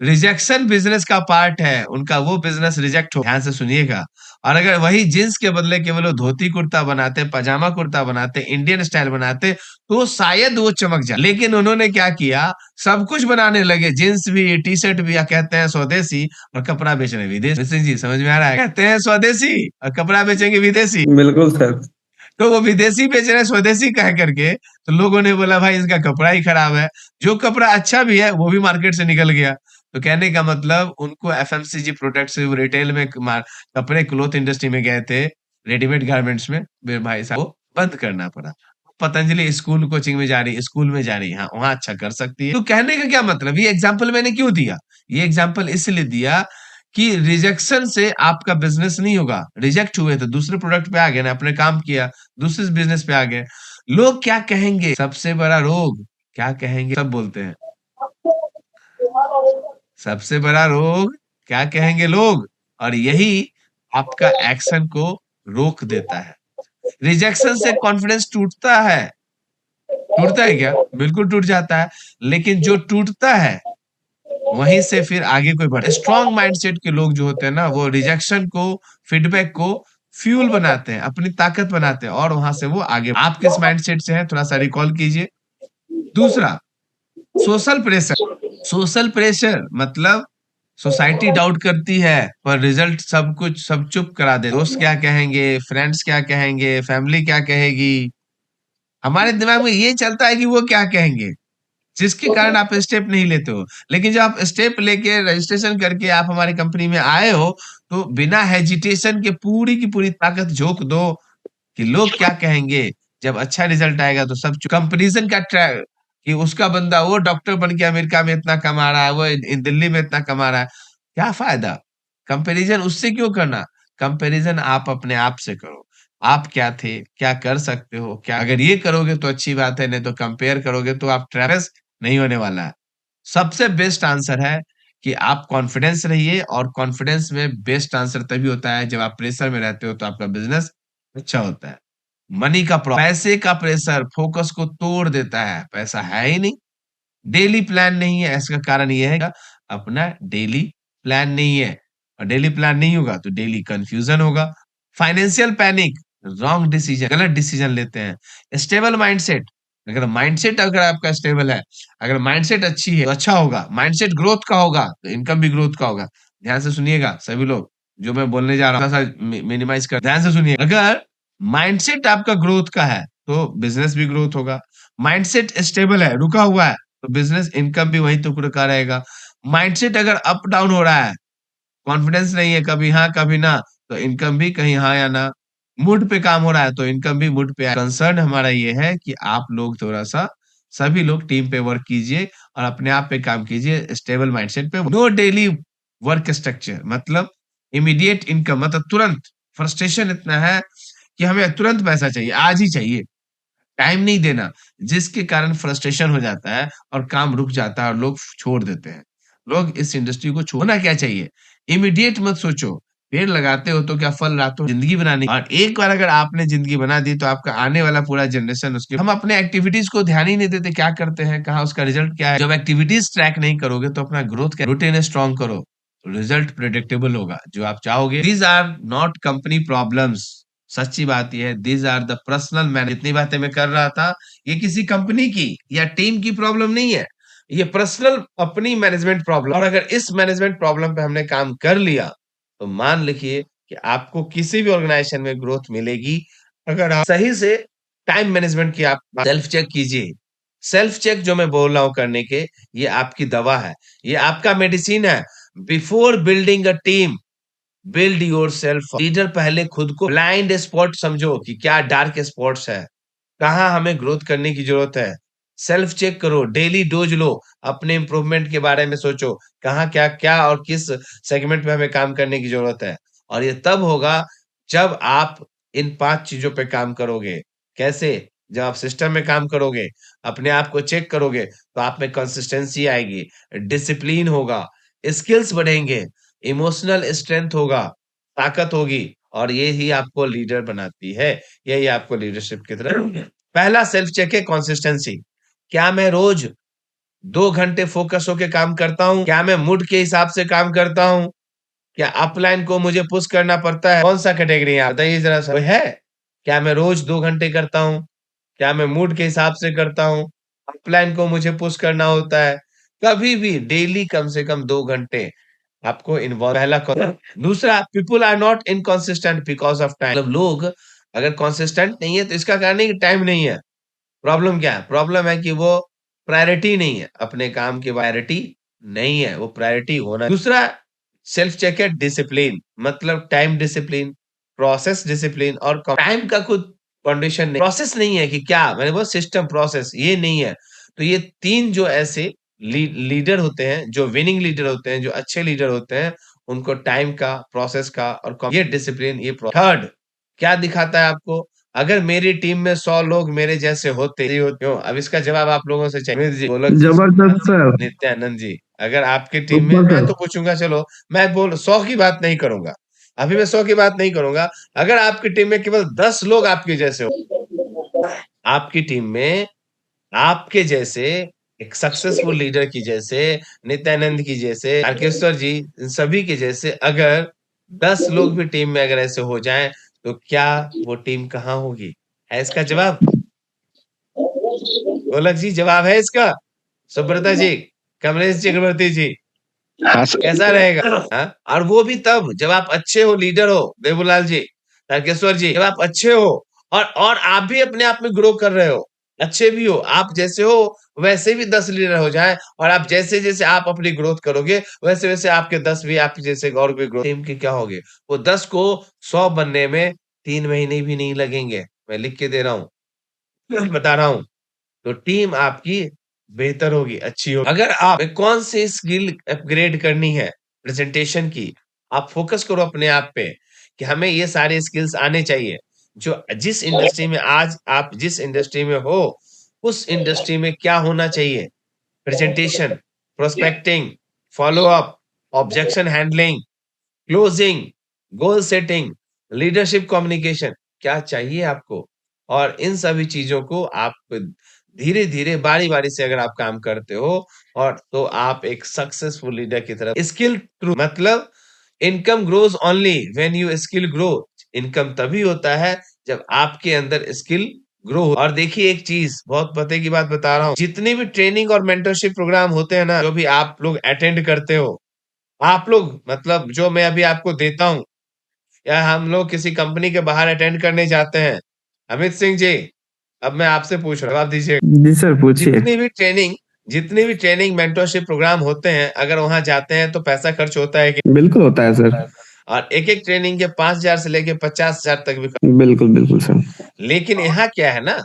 रिजेक्शन बिजनेस का पार्ट है, उनका वो बिजनेस रिजेक्ट हो, ध्यान से सुनिएगा। और अगर वही जींस के बदले केवल वो धोती कुर्ता बनाते, पजामा कुर्ता बनाते, इंडियन स्टाइल बनाते, तो शायद वो चमक जाए। लेकिन उन्होंने क्या किया, सब कुछ बनाने लगे, जींस भी, टी शर्ट भी, या कहते हैं स्वदेशी, और कपड़ा बेचने विदेशी। सिंह जी समझ में आ रहा है, कहते हैं स्वदेशी और कपड़ा बेचेंगे विदेशी। बिल्कुल सर। तो वो विदेशी बेच रहे हैं स्वदेशी कह करके, तो लोगों ने बोला भाई इसका कपड़ा ही खराब है। जो कपड़ा अच्छा भी है वो भी मार्केट से निकल गया। तो कहने का मतलब उनको एफएमसीजी प्रोडक्ट्स, रिटेल में कपड़े, क्लोथ इंडस्ट्री में गए थे, रेडीमेड गारमेंट्स में, मेरे भाई साहब वो बंद करना पड़ा। पतंजलि स्कूल कोचिंग में जा रही, स्कूल में जा रही, हाँ वहां अच्छा कर सकती है। तो कहने का क्या मतलब, ये एग्जाम्पल मैंने क्यों दिया, ये एग्जाम्पल इसलिए दिया कि रिजेक्शन से आपका बिजनेस नहीं होगा। रिजेक्ट हुए तो दूसरे प्रोडक्ट पे आ गए ना, अपने काम किया, दूसरे बिजनेस पे आ गए। लोग क्या कहेंगे, सबसे बड़ा रोग, क्या कहेंगे सब बोलते हैं, सबसे बड़ा रोग क्या कहेंगे लोग, और यही आपका एक्शन को रोक देता है। रिजेक्शन से कॉन्फिडेंस टूटता है, टूटता है क्या, बिल्कुल टूट जाता है। लेकिन जो टूटता है वहीं से फिर आगे कोई बढ़े। स्ट्रॉन्ग माइंडसेट के लोग जो होते हैं ना, वो रिजेक्शन को, फीडबैक को फ्यूल बनाते हैं, अपनी ताकत बनाते हैं, और वहां से वो आगे। आप किस माइंडसेट से हैं थोड़ा सा रिकॉल कीजिए। दूसरा, सोशल प्रेशर। सोशल प्रेशर मतलब सोसाइटी डाउट करती है पर रिजल्ट सब कुछ, सब चुप करा दे। दोस्त क्या कहेंगे, फ्रेंड्स क्या कहेंगे, फैमिली क्या कहेगी, हमारे दिमाग में ये चलता है कि वो क्या कहेंगे, जिसके कारण आप स्टेप नहीं लेते हो। लेकिन जब आप स्टेप लेके रजिस्ट्रेशन करके आप हमारी कंपनी में आए हो, तो बिना हेजिटेशन के पूरी की पूरी ताकत झोंक दो कि लोग क्या कहेंगे। जब अच्छा रिजल्ट आएगा तो सब कंपैरिजन का ट्रैक, कि उसका बंदा वो डॉक्टर बन के अमेरिका में इतना कमा रहा है, वो दिल्ली में इतना कमा रहा है, क्या फायदा कंपैरिजन उससे क्यों करना। कंपैरिजन आप अपने आप से करो, आप क्या थे, क्या कर सकते हो, क्या अगर ये करोगे तो अच्छी बात है, नहीं तो कंपेयर करोगे तो आप ट्रेवल्स नहीं होने वाला है। सबसे बेस्ट आंसर है कि आप कॉन्फिडेंस रहिए, और कॉन्फिडेंस में बेस्ट आंसर तभी होता है जब आप प्रेशर में रहते हो, तो आपका बिजनेस अच्छा होता है। मनी का पैसे का प्रेशर फोकस को तोड़ देता है, पैसा है ही नहीं, डेली प्लान नहीं है। इसका कारण ये है कि अपना डेली प्लान नहीं है, और डेली प्लान नहीं होगा तो डेली कंफ्यूजन होगा। फाइनेंशियल पैनिक, रॉन्ग डिसीजन, गलत डिसीजन लेते हैं। स्टेबल माइंडसेट, अगर माइंडसेट अगर आपका स्टेबल है, अगर माइंडसेट अच्छी है तो अच्छा होगा, माइंडसेट ग्रोथ का होगा तो इनकम भी ग्रोथ का होगा। ध्यान से सुनिएगा सभी लोग, जो मैं बोलने जा रहा हूँ मिनिमाइज कर, ध्यान से सुनिए। अगर माइंडसेट आपका ग्रोथ का है तो बिजनेस भी ग्रोथ होगा। माइंडसेट स्टेबल है, रुका हुआ है, तो बिजनेस इनकम भी वहीं तो रुका रहेगा। माइंडसेट अगर अप डाउन हो रहा है, कॉन्फिडेंस नहीं है, कभी हाँ कभी ना, तो इनकम भी कहीं हाँ या ना। मूड पे काम हो रहा है तो इनकम भी मूड पे। कंसर्न हमारा ये है कि आप लोग थोड़ा सा, सभी लोग टीम पे वर्क कीजिए और अपने आप पे काम कीजिए, स्टेबल माइंडसेट पे। नो डेली वर्क स्ट्रक्चर, मतलब इमीडिएट इनकम, मतलब तुरंत। फ्रस्ट्रेशन इतना है कि हमें तुरंत पैसा चाहिए, आज ही चाहिए, टाइम नहीं देना, जिसके कारण फ्रस्ट्रेशन हो जाता है और काम रुक जाता है और लोग छोड़ देते हैं। लोग इस इंडस्ट्री को छोड़ना क्या चाहिए, इमीडिएट मत सोचो पेड़ लगाते हो तो क्या फल रातों जिंदगी बनानी, और एक बार अगर आपने जिंदगी बना दी तो आपका आने वाला पूरा जनरेशन उसके। हम अपने एक्टिविटीज को ध्यान ही नहीं देते, क्या करते हैं, कहाँ उसका रिजल्ट क्या है। जब एक्टिविटीज ट्रैक नहीं करोगे तो अपना ग्रोथ क्या, रूटीन स्ट्रॉन्ग करो, रिजल्ट प्रिडिक्टेबल होगा जो आप चाहोगे। These are not company problems, सच्ची बात यह है, these are the personal man. जितनी बातें मैं कर रहा था ये किसी कंपनी की या टीम की प्रॉब्लम नहीं है, ये पर्सनल अपनी मैनेजमेंट प्रॉब्लम। और अगर इस मैनेजमेंट प्रॉब्लम पे हमने काम कर लिया तो मान लिखिए कि आपको किसी भी ऑर्गेनाइजेशन में ग्रोथ मिलेगी। अगर आप सही से टाइम मैनेजमेंट की आप सेल्फ चेक कीजिए। सेल्फ चेक जो मैं बोल रहा हूं करने के, ये आपकी दवा है, ये आपका मेडिसिन है। Before building a team, build your self. Leader पहले खुद को ब्लाइंड स्पॉट समझो कि क्या डार्क स्पॉट्स है, कहाँ हमें ग्रोथ करने की जरूरत है। सेल्फ चेक करो, डेली डोज लो, अपने इंप्रूवमेंट के बारे में सोचो, कहाँ क्या क्या और किस सेगमेंट में हमें काम करने की जरूरत है। और ये तब होगा जब आप इन 5 चीजों पे काम करोगे। कैसे? जब आप सिस्टम में काम करोगे, अपने आप को चेक करोगे, तो आप में कंसिस्टेंसी आएगी, डिसिप्लिन होगा, स्किल्स बढ़ेंगे, इमोशनल स्ट्रेंथ होगा, ताकत होगी, और ये ही आपको लीडर बनाती है। यही आपको लीडरशिप की तरफ। पहला सेल्फ चेक है कंसिस्टेंसी। क्या मैं रोज 2 घंटे फोकस होके काम करता हूँ? क्या मैं मूड के हिसाब से काम करता हूँ? क्या अपलाइन को मुझे पुश करना पड़ता है? कौन सा कैटेगरी है बताइए जरा सा। कोई है? क्या मैं रोज 2 घंटे करता हूँ? क्या मैं मूड के हिसाब से करता हूँ? अपलाइन को मुझे पुश करना होता है? कभी भी डेली कम से कम 2 घंटे आपको इन्वॉल्व। पहला दूसरा, people are not inconsistent because of time. मतलब लोग अगर कॉन्सिस्टेंट नहीं है तो इसका कारण नहीं कि टाइम नहीं है। प्रॉब्लम क्या है? प्रॉब्लम है कि वो प्रायोरिटी नहीं है, अपने काम की प्रायोरिटी नहीं है, वो प्रायोरिटी होना। दूसरा सेल्फ चेक है डिसिप्लिन, मतलब टाइम डिसिप्लिन, प्रोसेस डिसिप्लिन, और टाइम का खुद कंडीशन नहीं, प्रोसेस नहीं है कि क्या मैंने वो सिस्टम प्रोसेस ये नहीं है। तो ये 3 जो ऐसे लीडर होते हैं, जो विनिंग लीडर होते हैं, जो अच्छे लीडर होते हैं, उनको टाइम का, प्रोसेस का और ये डिसिप्लिन, ये थर्ड क्या दिखाता है आपको? अगर मेरी टीम में 100 लोग मेरे जैसे होते ही होते हो। अब इसका जवाब आप लोगों से चाहिए। जी, गोलक जी, जबरदस्त सर। नित्यानंद जी, अगर आपकी टीम में, सुपर मैं सर। तो पूछूंगा, चलो मैं बोल 100 की बात नहीं करूंगा, अभी मैं 100 की बात नहीं करूंगा। अगर आपकी टीम में केवल 10 लोग आपके जैसे हो, आपकी टीम में आपके जैसे एक सक्सेसफुल लीडर की जैसे, नित्यानंद की जैसे, तारकेश्वर जी, इन सभी के जैसे अगर 10 लोग भी टीम में अगर ऐसे हो जाएं तो क्या वो टीम कहाँ होगी? है इसका जवाब? गोलक जी, जवाब है इसका? सुब्रता जी, कमलेश चक्रवर्ती जी, हाँ सर। कैसा रहेगा? हाँ? और वो भी तब जब आप अच्छे हो, लीडर हो, देवुलाल जी, तारकेश्वर जी, जब आप अच्छे हो और आप भी अपने आप में ग्रो कर रहे हो, अच्छे भी हो, आप जैसे हो वैसे भी 10 लीडर हो जाएं, और आप जैसे जैसे आप अपनी ग्रोथ करोगे वैसे वैसे आपके 10 भी आप जैसे और भी ग्रोथ। टीम के क्या होगे? वो 10 को 100 बनने में 3 महीने भी नहीं लगेंगे, मैं लिख के दे रहा हूँ, बता रहा हूँ। तो टीम आपकी बेहतर होगी, अच्छी होगी। अगर आप कौन सी स्किल अपग्रेड करनी है प्रेजेंटेशन की, आप फोकस करो अपने आप पे कि हमें ये सारे स्किल्स आने चाहिए। जो जिस इंडस्ट्री में आज आप जिस इंडस्ट्री में हो, उस इंडस्ट्री में क्या होना चाहिए? Presentation, prospecting, follow up, objection handling, closing, goal setting, leadership communication, क्या चाहिए आपको? और इन सभी चीजों को आप धीरे-धीरे, बारी-बारी से अगर आप काम करते हो, और तो आप एक सक्सेसफुल लीडर की तरफ। स्किल थ्रू मतलब income grows only when you skill grow. Income तभी होता है जब आपके अंदर स्किल ग्रो हो। और देखिए एक चीज, बहुत पते की बात बता रहा हूँ, जितनी भी ट्रेनिंग और मेंटरशिप प्रोग्राम होते हैं ना, जो भी आप लोग अटेंड करते हो, आप लोग मतलब जो मैं अभी आपको देता हूँ, या हम लोग किसी कंपनी के बाहर अटेंड करने जाते हैं, अमित सिंह जी, अब मैं आपसे पूछ रहा हूँ, आप दीजिए। जी सर, पूछिए। जितनी भी ट्रेनिंग मेंटरशिप प्रोग्राम होते हैं, अगर वहां जाते हैं तो पैसा खर्च होता है कि? बिल्कुल होता है सर। और एक एक ट्रेनिंग के 5,000 से लेके 50,000 तक भी बिल्कुल बिल्कुल सर। लेकिन यहाँ क्या है ना,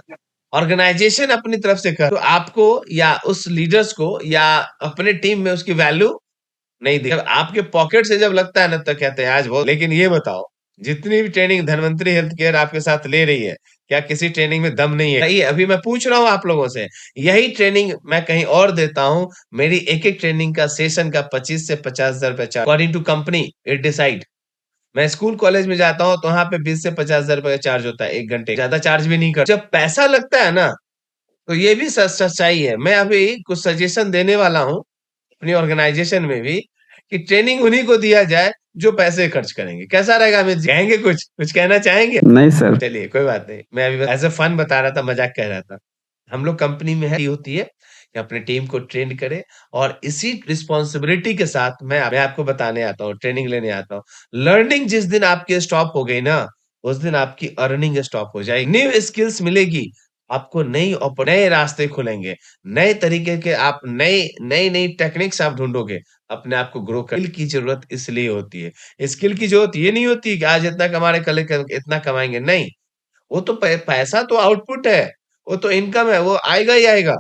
ऑर्गेनाइजेशन अपनी तरफ से कर तो आपको या उस लीडर्स को या अपने टीम में उसकी वैल्यू नहीं दी। जब आपके पॉकेट से जब लगता है ना तो कहते हैं आज बहुत। लेकिन ये बताओ, जितनी भी ट्रेनिंग धनवंतरी हेल्थ केयर आपके साथ ले रही है, क्या किसी ट्रेनिंग में दम नहीं है? सही है, अभी मैं पूछ रहा हूँ आप लोगों से, यही ट्रेनिंग मैं कहीं और देता हूँ। मेरी एक एक ट्रेनिंग का सेशन का 25 से 50,000 रुपए charge, according to company it decide. मैं स्कूल कॉलेज में जाता हूँ तो वहाँ पे 20 से 50,000 रुपए का चार्ज होता है 1 घंटे, ज्यादा चार्ज भी नहीं कर। जब पैसा लगता है ना, तो ये भी सच्चाई है। मैं अभी कुछ सजेशन देने वाला हूँ अपनी ऑर्गेनाइजेशन में भी, कि ट्रेनिंग उन्हीं को दिया जाए जो पैसे खर्च करेंगे। कैसा रहेगा अमित जी? कहेंगे कुछ कहना चाहेंगे? नहीं सर। चलिए कोई बात नहीं, मैं अभी एज अ फन बता रहा था, मजाक कह रहा था। हम लोग कंपनी में है होती है कि अपने टीम को ट्रेन करे, और इसी रिस्पॉन्सिबिलिटी के साथ मैं आपको बताने आता हूँ, ट्रेनिंग लेने आता हूँ। लर्निंग जिस दिन आपकी स्टॉप हो गई ना, उस दिन आपकी अर्निंग स्टॉप हो जाएगी। न्यू स्किल्स मिलेगी आपको, नए रास्ते खुलेंगे, नए तरीके के आप नई टेक्निक्स आप ढूंढोगे, अपने आप को ग्रो कर। स्किल की जरूरत इसलिए होती है, स्किल की जरूरत ये नहीं होती कि आज इतना कमा रहे कल इतना कमाएंगे, नहीं। वो तो पैसा तो आउटपुट है, वो तो इनकम है, वो आएगा ही आएगा।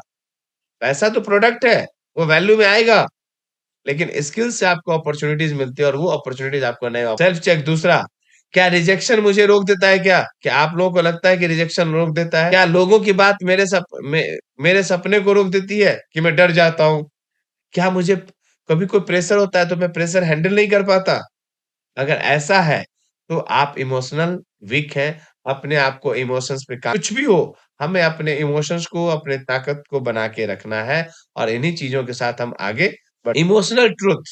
पैसा तो प्रोडक्ट है, वो वैल्यू में आएगा। लेकिन स्किल से आपको अपॉर्चुनिटीज मिलती है, और वो अपॉर्चुनिटीज आपको नए सेल्फ चेक। दूसरा, क्या रिजेक्शन मुझे रोक देता है? क्या आप लोगों को लगता है कि रिजेक्शन रोक देता है? क्या लोगों की बात मेरे सपने को रोक देती है कि मैं डर जाता हूँ? क्या मुझे कभी कोई प्रेशर होता है तो मैं प्रेशर हैंडल नहीं कर पाता? अगर ऐसा है तो आप इमोशनल वीक हैं। अपने आप को इमोशंस पे कुछ भी हो, हमें अपने इमोशंस को, अपने ताकत को बना के रखना है, और इन्हीं चीजों के साथ हम आगे बढ़। इमोशनल ट्रुथ,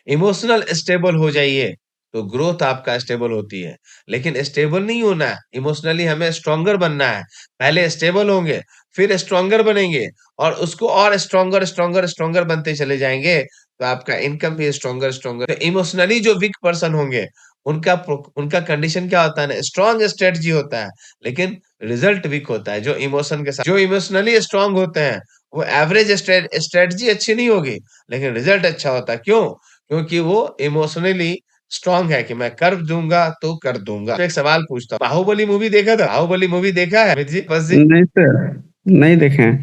इमोशनल स्टेबल हो जाइए, तो ग्रोथ आपका स्टेबल होती है। लेकिन स्टेबल नहीं होना है, इमोशनली हमें स्ट्रॉन्गर बनना है। पहले स्टेबल होंगे, फिर स्ट्रॉन्गर बनेंगे, और उसको और स्ट्रॉन्गर स्ट्रॉन्गर स्ट्रॉन्गर बनते चले जाएंगे, तो आपका इनकम भी स्ट्रॉन्गर स्ट्रॉन्गर। तो इमोशनली जो वीक पर्सन होंगे, उनका कंडीशन क्या होता है ना, स्ट्रॉन्ग स्ट्रेटजी होता है, लेकिन रिजल्ट वीक होता है। जो इमोशन के साथ, जो इमोशनली स्ट्रॉन्ग होते हैं, वो एवरेज स्ट्रेटजी अच्छी नहीं होगी, लेकिन रिजल्ट अच्छा होता है। क्यों? क्योंकि वो इमोशनली स्ट्रांग है कि मैं कर दूंगा तो कर दूंगा। तो एक सवाल पूछता हूँ, बाहुबली मूवी देखा था? बाहुबली मूवी देखा है अमित जी? बस जी, नहीं सर, नहीं देखे हैं।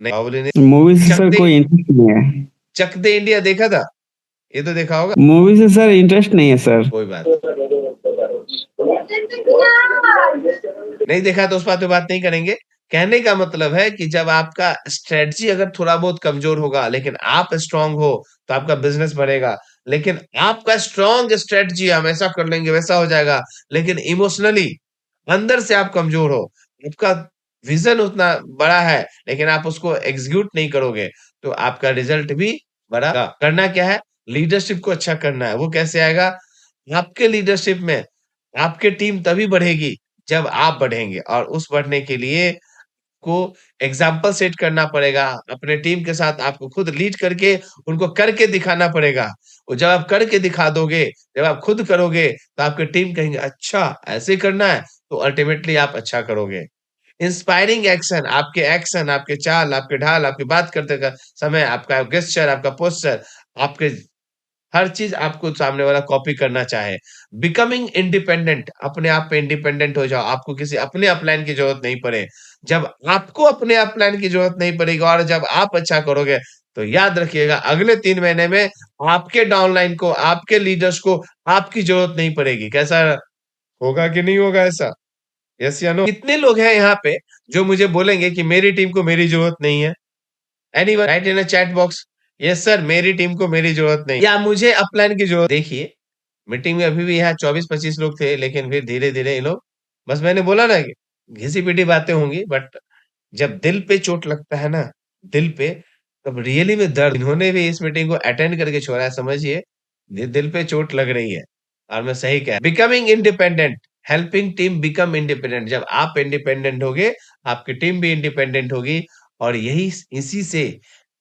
नहीं बाहुबली ने। मूवी से चक सर दे, कोई इंटरेस्ट नहीं है। चक दे इंडिया देखा था? ये तो देखा होगा। मूवी से सर इंटरेस्ट नहीं है सर। कोई बात नहीं, देखा तो उस बात पे बात नहीं करेंगे। कहने का मतलब है कि जब आपका स्ट्रेटजी अगर थोड़ा बहुत कमजोर होगा, लेकिन आप स्ट्रांग हो, तो आपका बिजनेस बढ़ेगा। लेकिन आपका स्ट्रांग स्ट्रेटजी, हम ऐसा कर लेंगे वैसा हो जाएगा, लेकिन इमोशनली अंदर से आप कमजोर हो, आपका विजन उतना बड़ा है, लेकिन आप उसको एग्जीक्यूट नहीं करोगे, तो आपका रिजल्ट भी बड़ा। करना क्या है? लीडरशिप को अच्छा करना है। वो कैसे आएगा? आपके लीडरशिप में आपकी टीम तभी बढ़ेगी जब आप बढ़ेंगे, और उस बढ़ने के लिए को एग्जाम्पल सेट करना पड़ेगा। अपने टीम के साथ आपको खुद लीड करके उनको करके दिखाना पड़ेगा। और जब आप करके दिखा दोगे, जब आप खुद करोगे, तो आपकी टीम कहेंगे अच्छा ऐसे करना है, तो अल्टीमेटली आप अच्छा करोगे। इंस्पायरिंग एक्शन, आपके चाल, आपके ढाल, आपकी बात करते का समय, आपका गेस्चर, आपका पोस्चर, आपके हर चीज आपको सामने वाला कॉपी करना चाहे। बिकमिंग इंडिपेंडेंट, अपने आप पे इंडिपेंडेंट हो जाओ, आपको किसी अपने अपलाइन की जरूरत नहीं पड़े। जब आपको अपने अपलाइन की जरूरत नहीं पड़ेगी, और जब आप अच्छा करोगे, तो याद रखिएगा अगले 3 महीने में आपके डाउनलाइन को, आपके लीडर्स को आपकी जरूरत नहीं पड़ेगी। कैसा होगा कि नहीं होगा ऐसा? यस या नो? कितने लोग हैं यहाँ पे जो मुझे बोलेंगे कि मेरी टीम को मेरी जरूरत नहीं है? Anyone right in a chat box, yes sir मेरी टीम को मेरी जरूरत नहीं, या मुझे अपलाइन की जरूरत। देखिए, मीटिंग में अभी भी यहाँ 24-25 लोग थे, लेकिन फिर धीरे-धीरे ये लोग, बस मैंने बोला ना कि घिसी-पिटी बातें होंगी, बट जब दिल पे चोट लगता है ना, दिल पे, तब रियली में दर्द। इन्होंने भी इस मीटिंग को अटेंड करके छोड़ा है, समझिए, दिल पे चोट लग रही है। और मैं सही कह, becoming independent, helping team become independent. जब आप इंडिपेंडेंट होगे, आपकी टीम भी इंडिपेंडेंट होगी, और यही इसी से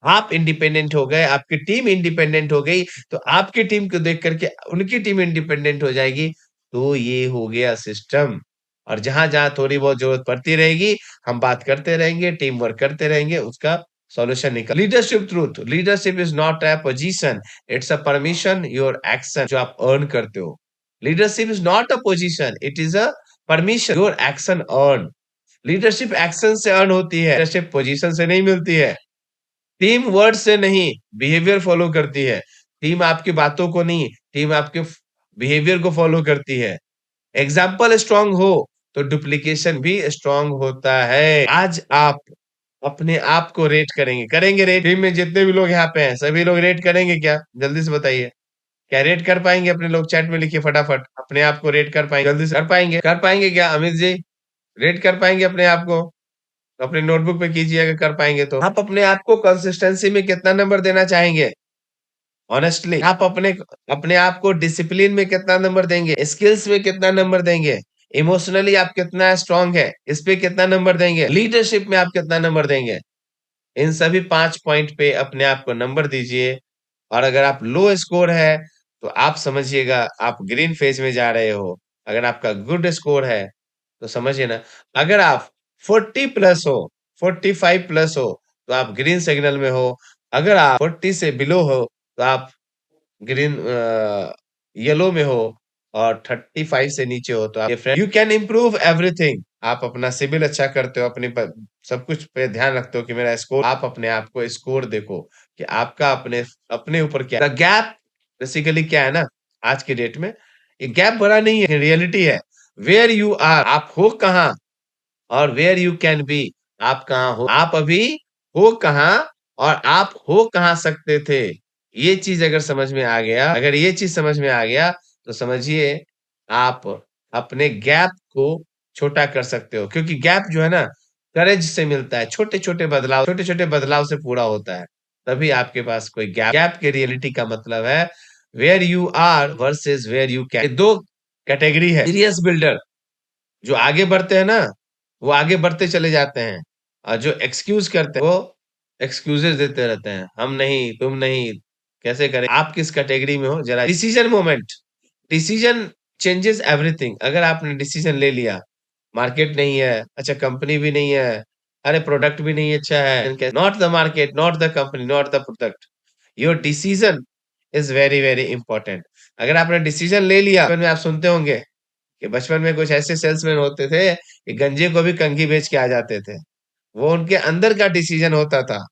आप इंडिपेंडेंट हो गए, आपकी टीम इंडिपेंडेंट हो गई, तो आपकी टीम को देख करके उनकी टीम इंडिपेंडेंट हो जाएगी। तो ये हो गया सिस्टम। और जहां-जहां थोड़ी बहुत जरूरत पड़ती रहेगी, हम बात करते रहेंगे, टीम वर्क करते रहेंगे, उसका सॉल्यूशन निकल। Leadership truth, leadership is not a position, it's a permission your action, जो आप अर्न करते हो। Leadership is not a position, it is a permission your action earn. Leadership action से अर्न होती है, लीडरशिप पोजीशन से नहीं मिलती है। टीम वर्ड से नहीं, बिहेवियर फॉलो करती है। टीम आपकी बातों को नहीं, टीम आपके बिहेवियर को फॉलो करती है। एग्जाम्पल स्ट्रांग हो, तो डुप्लीकेशन भी स्ट्रांग होता है। आज आप अपने आप को रेट करेंगे, रेट? टीम में जितने भी लोग यहाँ पे हैं, सभी लोग रेट करेंगे क्या? जल्दी से बताइए। क्या रेट कर पाएंगे? अपने लोग चैट में लिखिए फटाफट, अपने आप को रेट कर पाएंगे? जल्दी से कर पाएंगे क्या अमित जी? रेट कर पाएंगे अपने आप को? अपने नोटबुक पे कीजिए अगर कर पाएंगे तो। आप अपने आप को कंसिस्टेंसी में कितना नंबर देना चाहेंगे? ऑनेस्टली आप अपने अपने आप को डिसिप्लिन में कितना नंबर देंगे? स्किल्स में कितना नंबर देंगे? इमोशनली आप कितना स्ट्रांग है, इस पे कितना नंबर देंगे? लीडरशिप में आप कितना नंबर देंगे? इन सभी 5 पॉइंट पे अपने आप को नंबर दीजिए। और अगर आप लो स्कोर है तो आप समझिएगा आप ग्रीन फेज में जा रहे हो। अगर आपका गुड स्कोर है तो समझिए ना, अगर आप 40 प्लस हो, 45 प्लस हो तो आप ग्रीन सिग्नल में हो। अगर आप 40 से बिलो हो तो आप ग्रीन येलो में हो। और 35 से नीचे हो तो आप यू कैन इम्प्रूव एवरीथिंग। आप अपना सिविल अच्छा करते हो, अपने सब कुछ पे ध्यान रखते हो कि मेरा स्कोर, आप अपने आप को स्कोर देखो कि आपका अपने अपने ऊपर क्या गैप बेसिकली क्या है ना। आज की डेट में ये गैप बड़ा नहीं है, रियलिटी है। वेयर यू आर, आप हो कहाँ, और वेयर यू कैन बी, आप कहाँ हो, आप अभी हो कहाँ और आप हो कहाँ सकते थे। ये चीज अगर समझ में आ गया, अगर ये चीज समझ में आ गया तो समझिए आप अपने गैप को छोटा कर सकते हो। क्योंकि गैप जो है ना करेज से मिलता है, छोटे छोटे बदलाव से पूरा होता है। तभी आपके पास कोई गैप के रियलिटी का मतलब है where you are versus where you can. दो कैटेगरी है। सीरियस बिल्डर जो आगे बढ़ते हैं ना, वो आगे बढ़ते चले जाते हैं। और जो एक्सक्यूज करते हैं वो एक्सक्यूजेस देते रहते हैं, हम नहीं, तुम नहीं, कैसे करें। आप किस कैटेगरी में हो जरा। Decision moment, decision changes everything. अगर आपने डिसीजन ले लिया, मार्केट नहीं है, अच्छा कंपनी भी नहीं है, अरे प्रोडक्ट भी नहीं अच्छा है, not the market, not the company, not the product, your decision is very very important. अगर आपने डिसीजन ले लिया, बचपन में आप सुनते होंगे कि बचपन में कुछ ऐसे सेल्समैन होते थे कि गंजे को भी कंघी बेच के आ जाते थे। वो उनके अंदर का डिसीजन होता था।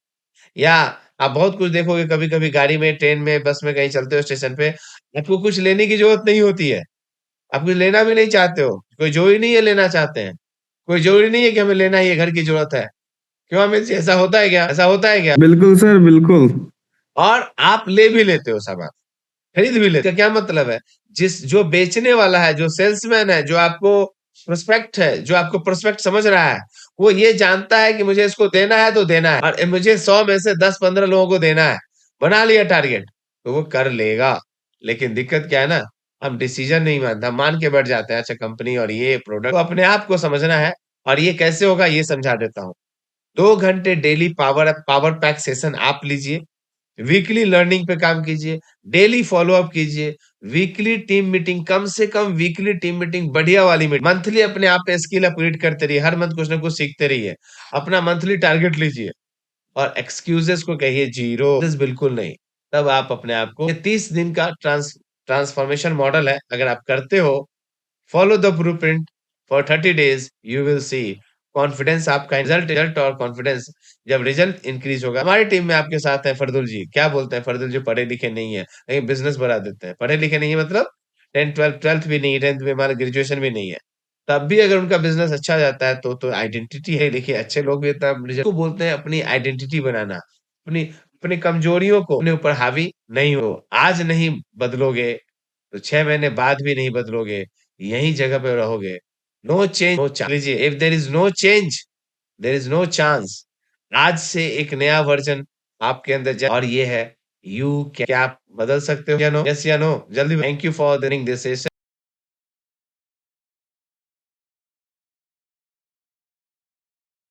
या आप बहुत कुछ देखोगे, कभी कभी गाड़ी में, ट्रेन में, बस में कहीं चलते हो स्टेशन पे, आपको कुछ लेने की जरूरत नहीं होती है, आप कुछ लेना भी नहीं चाहते हो, कोई जरूरी नहीं है लेना चाहते हैं, कोई जरूरी नहीं है कि हमें लेना ही है, घर की जरूरत है। क्यों हमें ऐसा होता है क्या? ऐसा होता है क्या? बिल्कुल सर, बिल्कुल। और आप ले भी लेते हो सामान, खरीद भी लेते हो। क्या मतलब है? जिस जो बेचने वाला है, जो सेल्समैन है, जो आपको प्रोस्पेक्ट है, जो आपको प्रोस्पेक्ट समझ रहा है, वो ये जानता है कि मुझे इसको देना है तो देना है, और मुझे 100 में से 10-15 लोगों को देना है, बना लिया टारगेट, तो वो कर लेगा। लेकिन दिक्कत क्या है ना, हम डिसीजन नहीं मानते, हम मान के बैठ जाते हैं अच्छा कंपनी और ये प्रोडक्ट। तो अपने आप को समझना है। और ये कैसे होगा ये समझा देता हूँ। 2 घंटे daily power power pack session आप लीजिए, वीकली लर्निंग पे काम कीजिए, डेली फॉलो अप कीजिए, वीकली टीम मीटिंग, कम से कम वीकली टीम मीटिंग बढ़िया वाली मीटिंग, मंथली अपने आप पे स्किल अपग्रेड करते रहिए, हर मंथ कुछ ना कुछ सीखते रहिए, अपना मंथली टारगेट लीजिए। और एक्सक्यूजेस को कहिए जीरो, बिल्कुल नहीं। तब आप अपने आप को, ये 30 दिन का ट्रांसफॉर्मेशन मॉडल है, अगर आप करते हो, follow the blueprint for 30 days, you will see confidence आपका, रिजल्ट और कॉन्फिडेंस। जब रिजल्ट इंक्रीज होगा। हमारी टीम में आपके साथ है फरदुल जी। क्या बोलते हैं फरदुल जी? पढ़े लिखे नहीं है, लेकिन बिजनेस बढ़ा देते हैं। पढ़े लिखे नहीं है मतलब 10 12 भी नहीं है, 10th में हमारा ग्रेजुएशन भी नहीं है, तब भी अगर उनका बिजनेस अच्छा जाता है तो आइडेंटिटी है। देखिए अच्छे लोग भी इतना को बोलते हैं अपनी आइडेंटिटी बनाना, अपनी अपनी कमजोरियों को अपने ऊपर हावी नहीं हो। आज नहीं बदलोगे तो 6 महीने बाद भी नहीं बदलोगे, यही जगह पे रहोगे। No change, no chance. लीजिए, if there is no change there is no chance. आज से एक नया वर्जन आपके अंदर और ये है, यू क्या आप बदल सकते हो या नो? यस या नो? जल्दी। Thank you for this session.